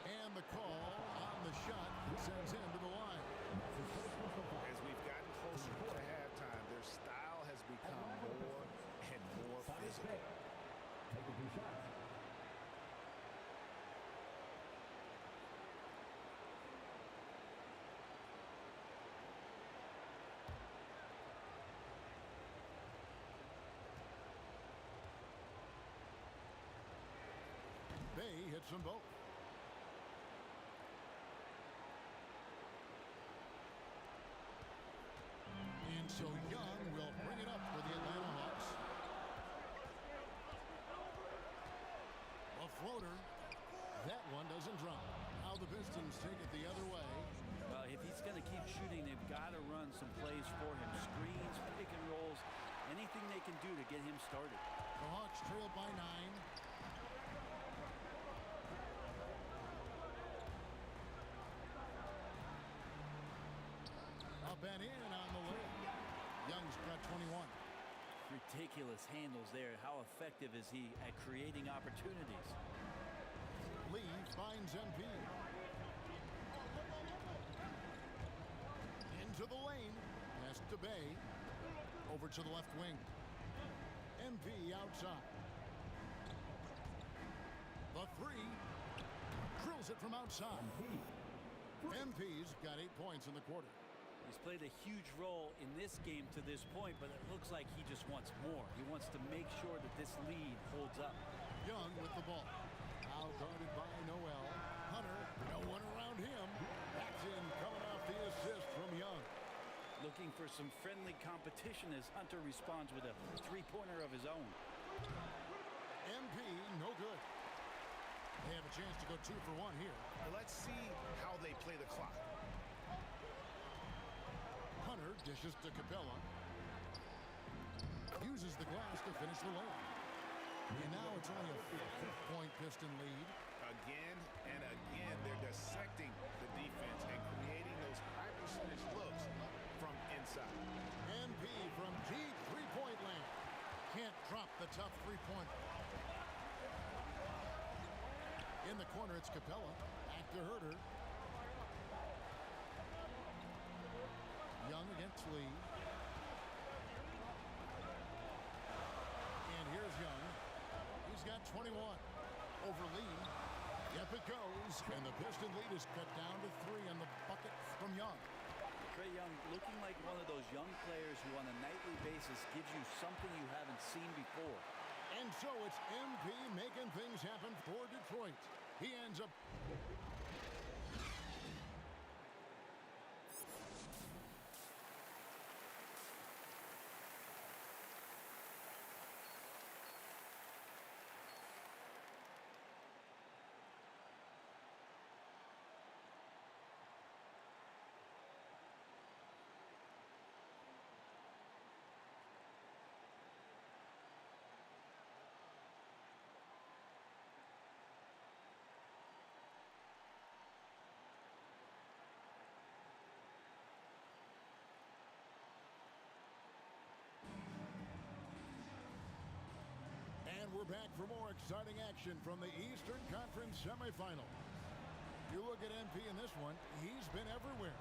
And the call on the shot sends him to the line. As we've gotten closer to halftime, their style has become more and more physical. Take 2 shots. Bay hits them both. And so Young will bring it up for the Atlanta Hawks. A floater. That one doesn't drop. Now the Pistons take it the other way. Well, if he's going to keep shooting, they've got to run some plays for him. Screens, pick and rolls, anything they can do to get him started. The Hawks trail by 9. Up and in on the lane. Young's got 21. Ridiculous handles there. How effective is he at creating opportunities? Lee finds MP. Into the lane. Pass to Bay. Over to the left wing. MP outside. The 3. Drills it from outside. MP's got 8 points in the quarter. He's played a huge role in this game to this point, but it looks like he just wants more. He wants to make sure that this lead holds up. Young with the ball. Now guarded by Noel. Hunter, no one around him. That's in, coming off the assist from Young. Looking for some friendly competition as Hunter responds with a three-pointer of his own. MP, no good. They have a chance to go 2 for 1 here. Let's see how they play the clock. Hunter dishes to Capella. Uses the glass to finish the layup. And now it's only a 5-point Piston lead. Again and again, they're dissecting the defense and creating those high percentage looks from inside. MP from deep three-point land. Can't drop the tough three-pointer. In the corner, it's Capella. Back to Herter. Young against Lee. And here's Young. He's got 21 over Lee. Yep, it goes. And the Piston lead is cut down to 3 on the bucket from Young. Trae Young looking like one of those young players who on a nightly basis gives you something you haven't seen before. And so it's MP making things happen for Detroit. He ends up... And we're back for more exciting action from the Eastern Conference semifinal. You look at MP in this one, he's been everywhere.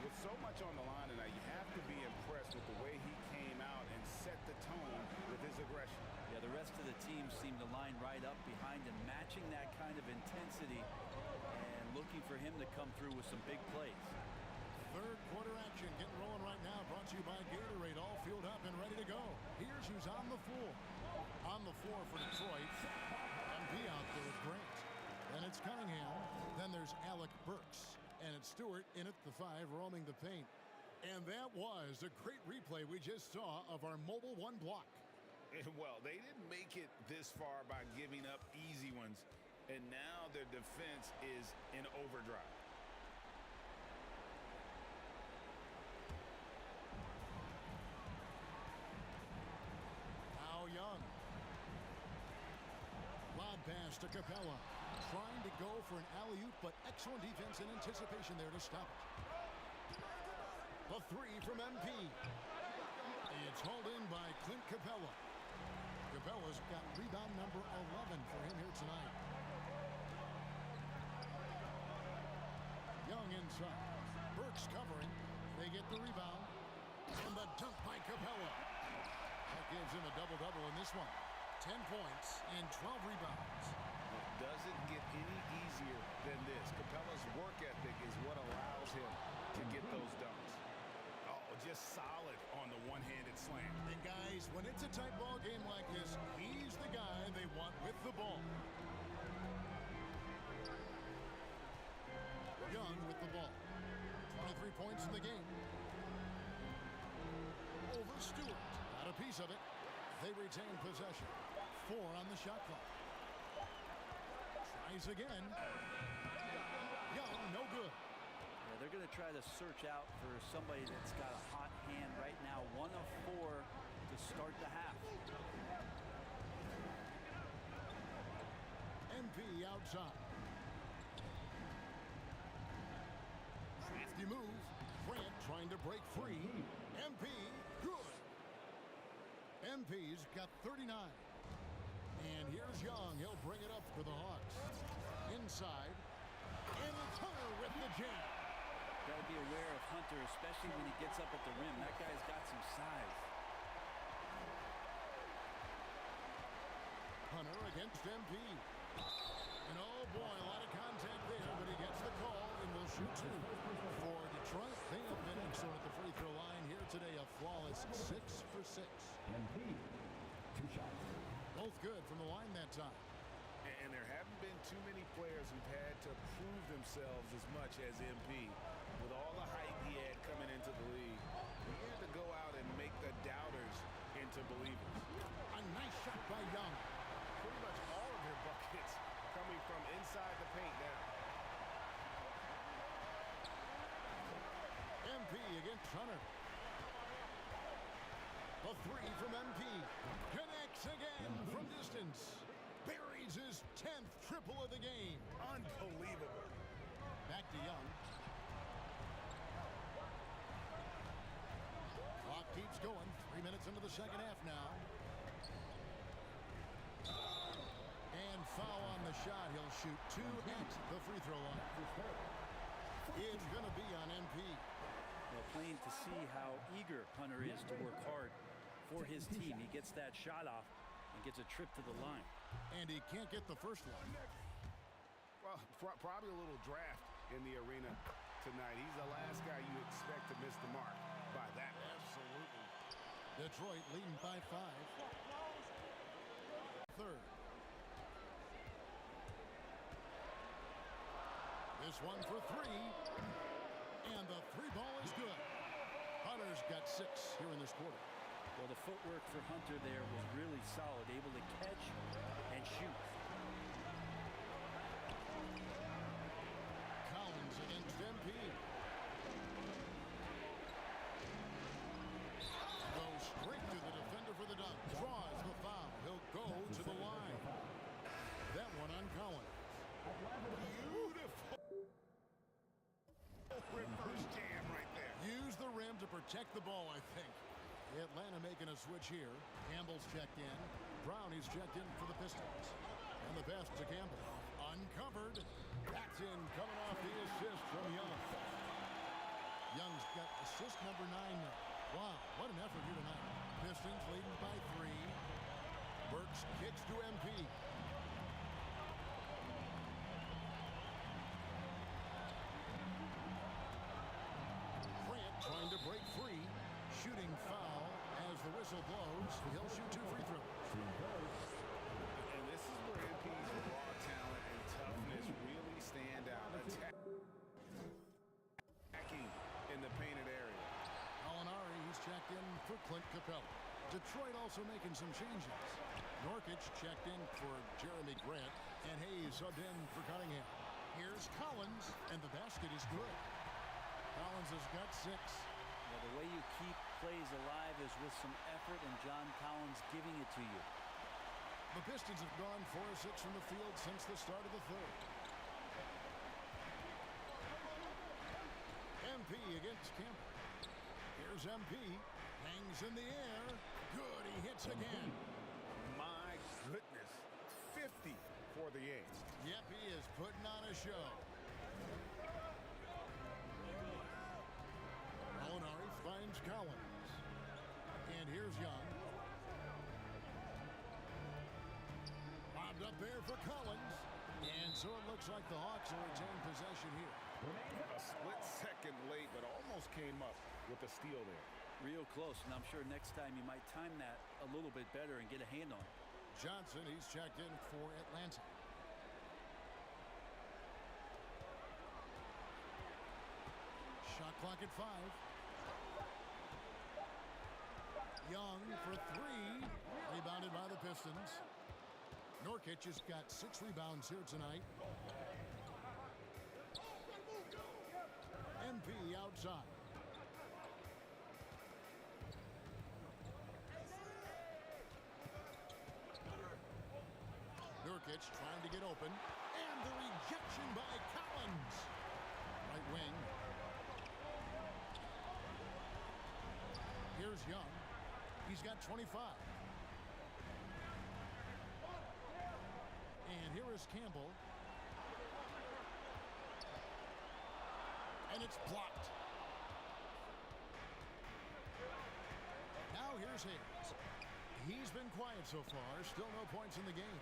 With so much on the line tonight, you have to be impressed with the way he came out and set the tone with his aggression. Yeah, the rest of the team seemed to line right up behind him, matching that kind of intensity and looking for him to come through with some big plays. Third quarter action getting rolling right now, brought to you by Gatorade, all fueled up and ready to go. Here's who's on the floor. On the floor for Detroit, MP out there with Grant. Then it's Cunningham. Then there's Alec Burks. And it's Stewart in at the 5, roaming the paint. And that was a great replay we just saw of our Mobile One block. Well, they didn't make it this far by giving up easy ones. And now their defense is in overdrive. Now Young. Lob pass to Capella. Trying to go for an alley-oop, but excellent defense and anticipation there to stop it. The 3 from MP. It's hauled in by Clint Capella. Capella's got rebound number 11 for him here tonight. Young inside. Burks covering. They get the rebound. And the dunk by Capella. That gives him a double-double in this one. 10 points and 12 rebounds. It doesn't get any easier than this. Capella's work ethic is what allows him to get those dunks. Oh, just solid on the one-handed slam. And guys, when it's a tight ball game like this, he's the guy they want with the ball. Young with the ball. 23 points in the game. Over Stewart. Got a piece of it. They retain possession. 4 on the shot clock. Tries again. Young, no good. Yeah, they're going to try to search out for somebody that's got a hot hand right now. 1 of 4 to start the half. MP outside. Crafty move. Grant trying to break free. MP, good. MP's got 39. And here's Young. He'll bring it up for the Hawks. Inside. And it's Hunter with the jam. Got to be aware of Hunter, especially when he gets up at the rim. That guy's got some size. Hunter against MP. And oh boy, a lot of contact there, but he gets the call and will shoot 2. For Detroit, they have been excellent themselves as much as MP. With all the hype he had coming into the league, he had to go out and make the doubters into believers. A nice shot by Young. Pretty much all of their buckets coming from inside the paint now. MP against Hunter. The three from MP. Connects again from distance. Buries his 10th triple of the game. Unbelievable. Back to Young. Clock keeps going. 3 minutes into the second half now. And foul on the shot. He'll shoot 2 at the free throw line. It's going to be on MP. Well, plain to see how eager Hunter is to work hard for his team. He gets that shot off and gets a trip to the line. And he can't get the first one. Well, probably a little draft in the arena tonight. He's the last guy you expect to miss the mark by that much. Absolutely. Detroit leading by 5. Third. This one for 3. And the 3 ball is good. Hunter's got 6 here in this quarter. Well, the footwork for Hunter there was really solid, able to catch and shoot. Collins against MP. Goes straight to the defender for the dunk. Draws the foul. He'll go to the line. That one on Collins. Beautiful. Reverse jam right there. Use the rim to protect the ball, I think. Atlanta making a switch here. Campbell's checked in. Brownie's checked in for the Pistons. And the pass to Campbell. Uncovered. That's in, coming off the assist from Young. Young's got assist number 9 now. Wow, what an effort here tonight. Pistons leading by 3. Burks kicks to MP. Trying to break free. Shooting foul as the whistle blows. He'll shoot 2 free throws. And this is where MP's raw talent and toughness really stand out. Attacking in the painted area. Alinari, he's checked in for Clint Capella. Detroit also making some changes. Norkic checked in for Jeremy Grant. And Hayes subbed in for Cunningham. Here's Collins, and the basket is good. Collins has got 6. Well, the way you keep plays alive is with some effort, and John Collins giving it to you. The Pistons have gone 4 of 6 from the field since the start of the third. MP against Campbell. Here's MP. Hangs in the air. Good, he hits again. My goodness. 50 for the A's. Yep, he is putting on a show. Alinari finds Collins. And here's Young. Bobbed up there for Collins. And so it looks like the Hawks will retain possession here. A split second late, but almost came up with the steal there. Real close, and I'm sure next time you might time that a little bit better and get a hand on it. Johnson, he's checked in for Atlanta. Shot clock at 5. Young for 3. Rebounded by the Pistons. Norkic has got 6 rebounds here tonight. MP outside. Nurkic trying to get open. And the rejection by Collins. Right wing. Here's Young. He's got 25. And here is Campbell. And it's blocked. Now here's Hayes. He's been quiet so far. Still no points in the game.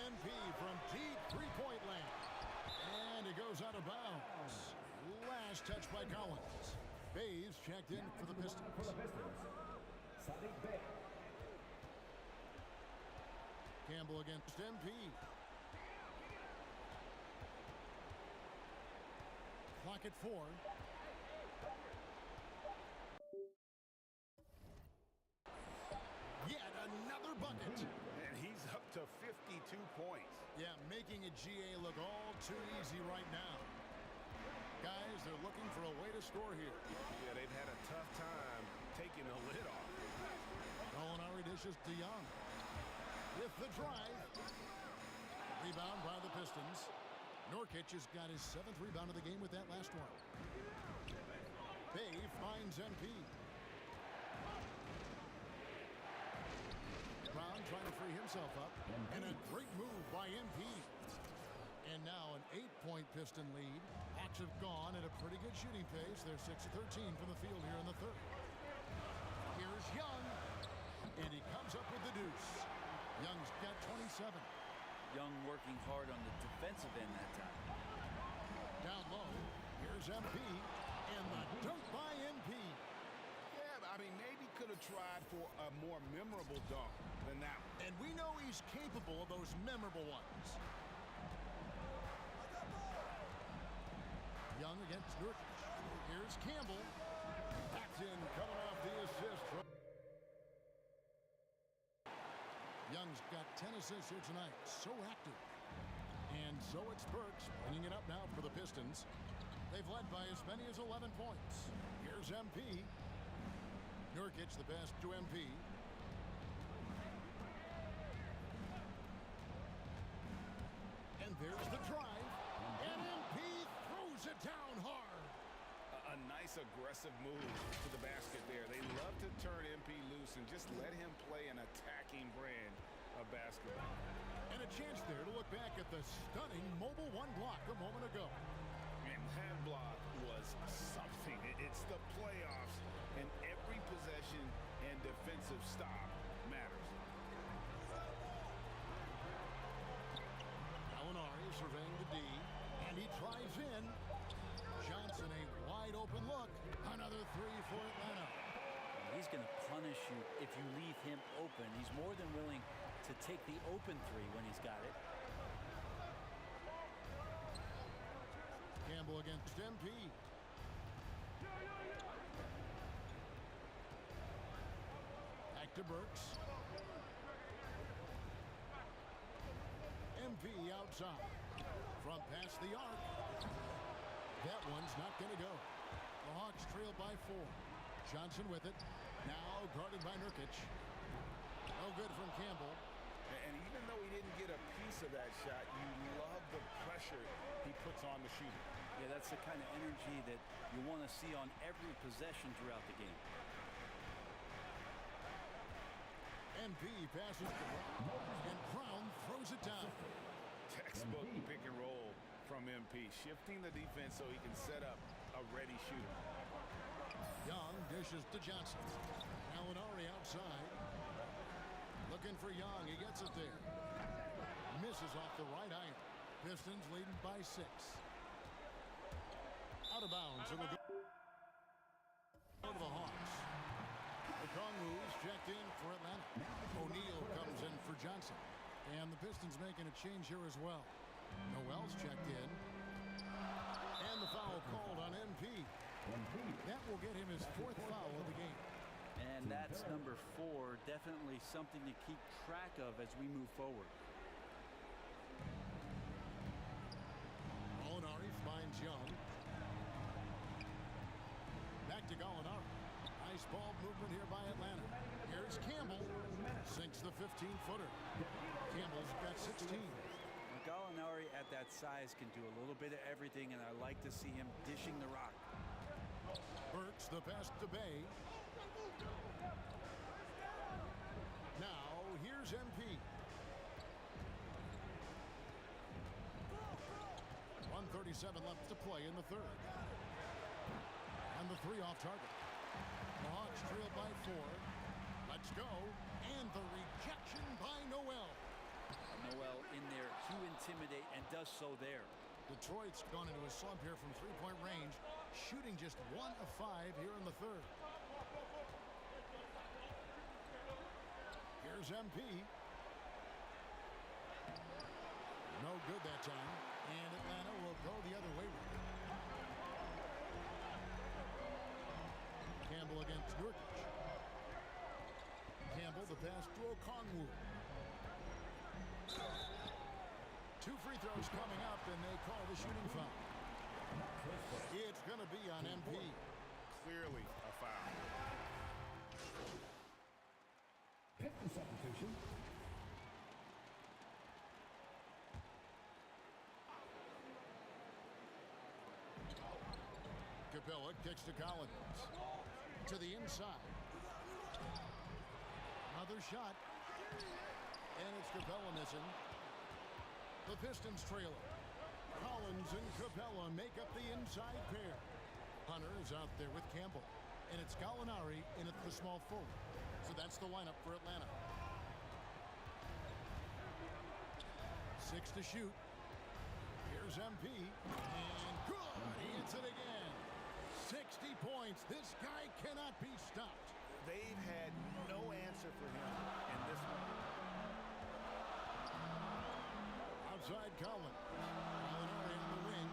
MP from deep three-point land. And it goes out of bounds. Last touch by Collins. Bays checked in for the Pistons. Campbell against MP. back at 4. Yet another bucket. And he's up to 52 points. Yeah, making a GA look all too easy right now. Guys, they're looking for a way to score here. Yeah, they've had a tough time taking the lid off. Molinari dishes to Young. With the drive. Rebound by the Pistons. Nurkic has got his 7th rebound of the game with that last one. Bay finds MP. Brown trying to free himself up. And a great move by MP. And now an 8-point Piston lead. Hawks have gone at a pretty good shooting pace. They're 6 of 13 from the field here in the third. Here's Young. And he comes up with the deuce. Young's got 27. Young working hard on the defensive end that time. Down low. Here's MP. And the dunk by MP. Yeah, I mean, maybe could have tried for a more memorable dunk than that one. And we know he's capable of those memorable ones. Young against Nurkic. Here's Campbell. Paxton coming off the assist. Young's got 10 assists here tonight. So active. And so it's Burks bringing it up now for the Pistons. They've led by as many as 11 points. Here's MP. Nurkic the pass to MP. And there's the drive. And MP throws it down hard. A nice aggressive move to the basket there. They love to turn MP loose and just let him play an attacking brand of basketball. And a chance there to look back at the stunning mobile 1 block a moment ago. And that block was something. It's the playoffs, and every possession and defensive stop matters. Molinari surveying the D, and he drives in. Johnson, a wide open look. Another 3 for Atlanta. He's going to punish you if you leave him open. He's more than willing to take the open 3 when he's got it. Campbell against MP. Back to Burks. MP outside. From past the arc. That one's not going to go. The Hawks trail by 4. Johnson with it. Now guarded by Nurkic. No good from Campbell. And even though he didn't get a piece of that shot, you love the pressure he puts on the shooter. Yeah, that's the kind of energy that you want to see on every possession throughout the game. MP passes and Brown throws it down. Textbook pick and roll from MP, shifting the defense so he can set up a ready shooter. Young dishes to Johnson. Molinari outside. Looking for Young. He gets it there. Misses off the right iron. Pistons leading by 6. Out of bounds. It'll go to the Hawks. Okongwu's checked in for Atlanta. O'Neal comes in for Johnson. And the Pistons making a change here as well. Noel's checked in. And the foul called on MP. That will get him his 4th foul of the game. And that's number 4. Definitely something to keep track of as we move forward. Molinari finds Young. Back to Gallinari. Nice ball movement here by Atlanta. Here's Campbell. Sinks the 15-footer. Campbell's got 16. Gallinari at that size can do a little bit of everything, and I like to see him dishing the rock. Burks the pass to Bay. Now here's MP. 1:37 left to play in the third. And the 3 off target. The Hawks trail by 4. Let's go. And the rejection by Noel. Noel in there to intimidate and does so there. Detroit's gone into a slump here from 3-point range, shooting just 1 of 5 here in the third. Here's MP. No good that time. And Atlanta will go the other way with it. against Nurkic. Campbell, the pass to Okongwu. 2 free throws coming up, and they call the shooting foul. It's going to be on MP. Clearly a foul. Pick the substitution. Capella kicks to Collins. To the inside. Another shot. And it's Capella missing. The Pistons trailer. Collins and Capella make up the inside pair. Hunter is out there with Campbell. And it's Gallinari in at the small forward. So that's the lineup for Atlanta. 6 to shoot. Here's MP. And good! He hits it again. 60 points. This guy cannot be stopped. They've had no answer for him in this one. Outside Collins. Gallinari on the wing.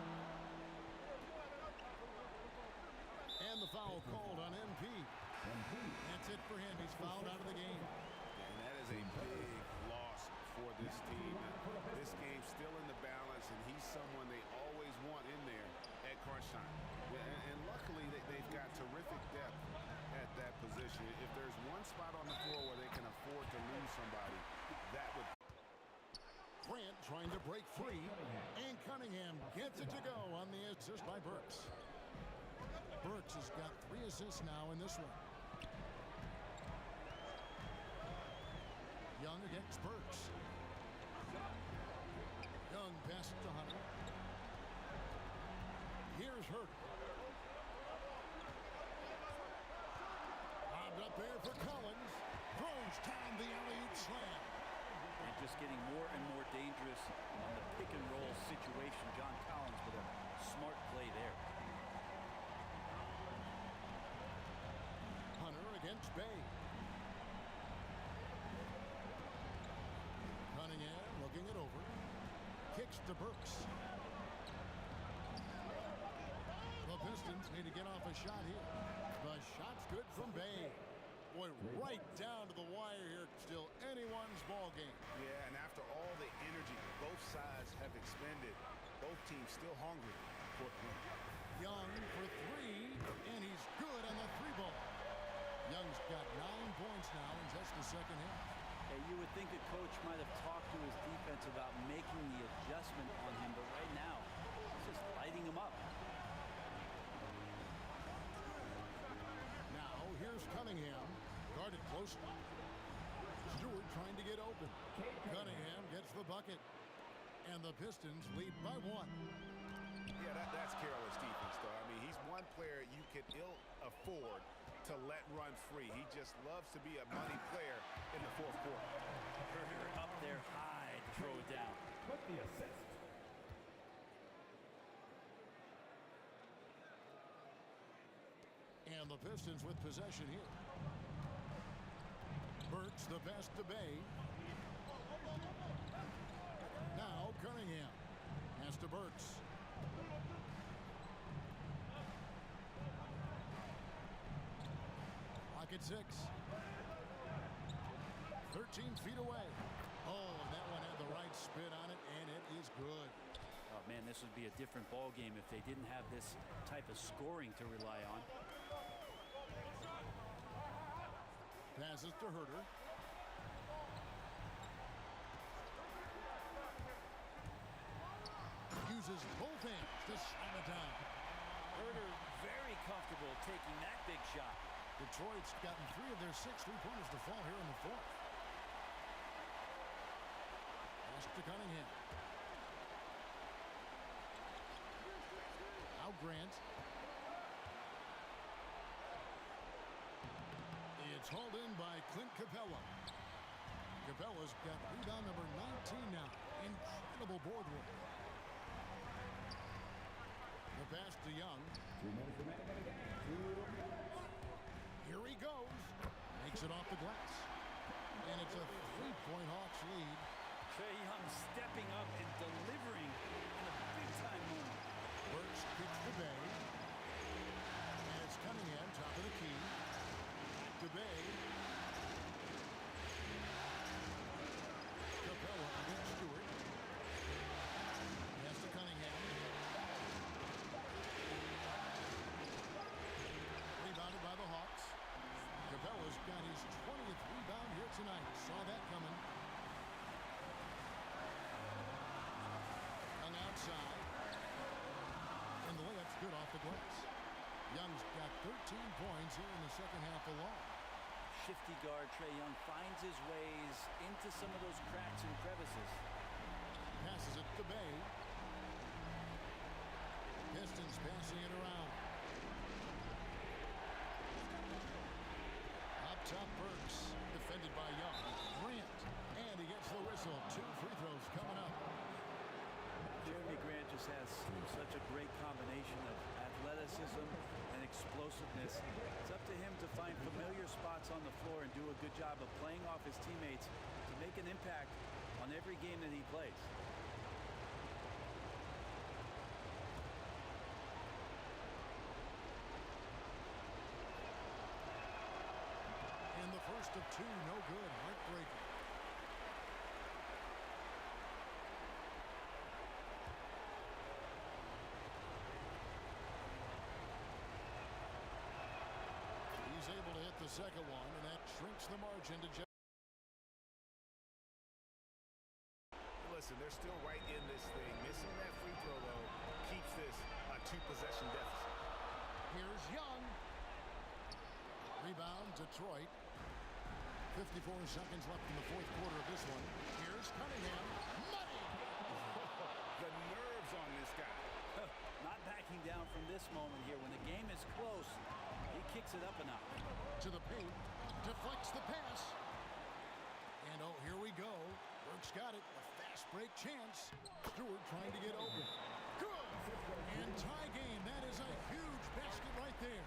And the foul called on MP. That's it for him. He's fouled out of the game. And that is a big loss for this team. This game's still in the balance, and he's someone they always want in there at crunch time. And luckily, they've got terrific depth at that position. If there's one spot on the floor where they can afford to lose somebody, that would. Grant trying to break free, and Cunningham gets it to go on the assist by Burks. Burks has got 3 assists now in this one. Young against Burks. Young passes to Hunter. Here's Hurt. Bobbed up there for Collins. Throws down the alley-oop slam. And just getting more and more dangerous on the pick and roll situation. John Collins with a smart play there. Hunter against Bay. Cunningham looking it over. Kicks to Burks. The Pistons need to get off a shot here. The shot's good from Bay. Boy, right down to the wire here. Still anyone's ball game. Yeah, and after all the energy both sides have expended, both teams still hungry for a point. Young for 3, and he's good on the 3-ball. Young's got 9 points now in just the second half. Hey, you would think a coach might have talked to his defense about making the adjustment on him, but right now, he's just lighting him up. Now, here's Cunningham, guarded closely. Stewart trying to get open. Cunningham gets the bucket, and the Pistons lead by 1. Yeah, that's careless defense, though. I mean, he's one player you can ill afford to let run free. He just loves to be a money player in the fourth quarter. Herter up there high to throw it down. With the assist. And the Pistons with possession here. Burks the pass to Bay. Now Cunningham. Pass to Burks. Clock at 6. 13 feet away. Oh, and that one had the right spin on it, and it is good. Oh, man, this would be a different ball game if they didn't have this type of scoring to rely on. Passes to Herter. Uses both hands to slam it down. Herter very comfortable taking that big shot. Detroit's gotten 3 of their 6 3-pointers to fall here in the 4th. Pass to Cunningham. Now Grant. It's hauled in by Clint Capella. Capella's got rebound number 19 now. Incredible board work. The pass to Young. 2 minutes remaining. Here he goes. Makes it off the glass. And it's a 3-point Hawks lead. Trae Young stepping up and delivering in a big-time moment. Burks kicks the Bay. And it's Cunningham, top of the key. here in the second half alone. Shifty guard Trae Young finds his ways into some of those cracks and crevices. Passes it to Bay. Pistons passing it around. Up top, Burks. Defended by Young. Grant. And he gets the whistle. 2 free throws coming up. Jeremy Grant just has such a great combination of athleticism and explosiveness. It's up to him to find familiar spots on the floor and do a good job of playing off his teammates to make an impact on every game that he plays. In the first of 2, no good. Heartbreaker. He's able to hit the second one, and that shrinks the margin to just. Listen, they're still right in this thing. Missing that free throw, though, keeps this a 2-possession deficit. Here's Young. Rebound, Detroit. 54 seconds left in the fourth quarter of this one. Here's Cunningham. Money! The nerves on this guy. Not backing down from this moment here. When the game is close, he kicks it up a notch. To the paint. Deflects the pass. And oh, here we go. Burks got it. A fast break chance. Stewart trying to get open. Good! And tie game. That is a huge basket right there.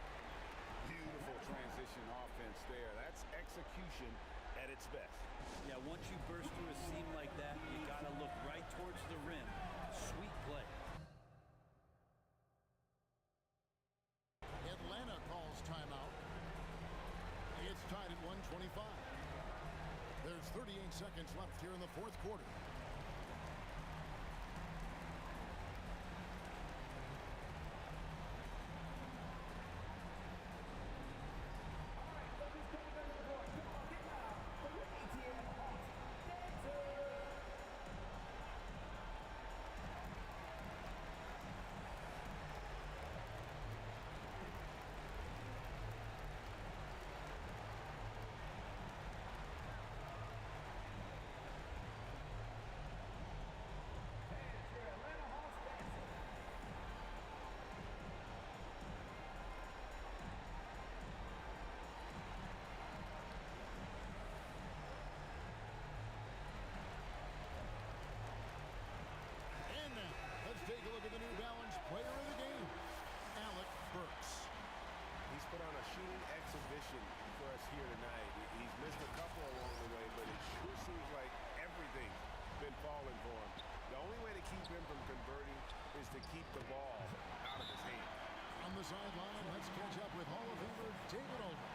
Beautiful transition offense there. That's execution at its best. Yeah, once you burst through a seam like that, you got to look right towards the rim. Sweet play. Atlanta calls timeout. It's tied at 125. There's 38 seconds left here in the fourth quarter. Let's take a look at the New Balance player of the game, Alec Burks. He's put on a shooting exhibition for us here tonight. He's missed a couple along the way, but it sure seems like everything's been falling for him. The only way to keep him from converting is to keep the ball out of his hand. On the sideline, let's catch up with Hall of Famer David Olden.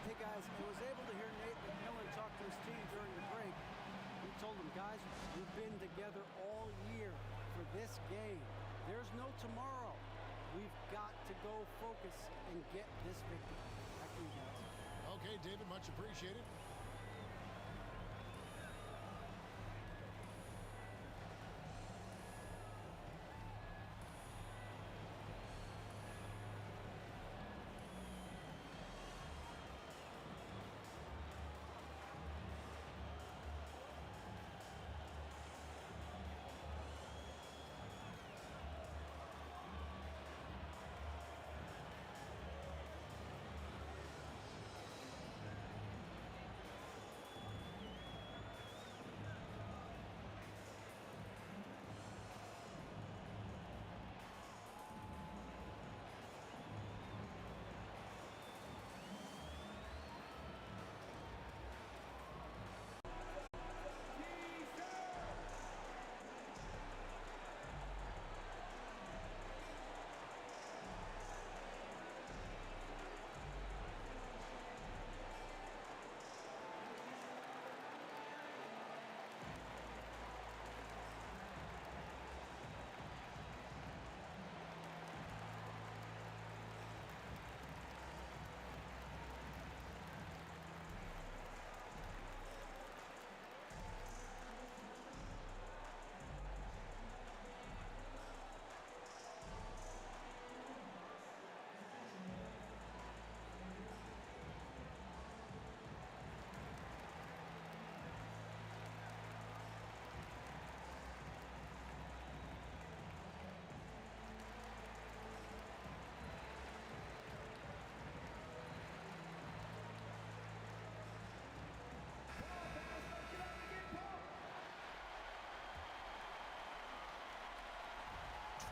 Hey guys, I was able to hear Nate McMillan talk to his team during the break. He told them, guys, we've been together all year for this game. There's no tomorrow. We've got to go focus and get this victory. Back to you guys. Okay, David, much appreciated.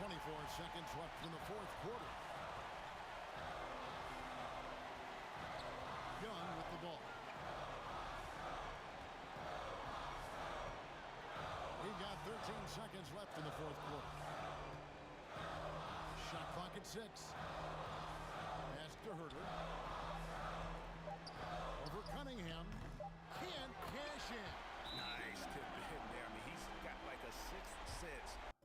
24 seconds left in the fourth quarter. Young with the ball. We've got 13 seconds left in the fourth quarter. Shot clock at 6. Pass to Herter. Over Cunningham. Can't cash in. Nice tip to hit there. I mean, he's got like a sixth sense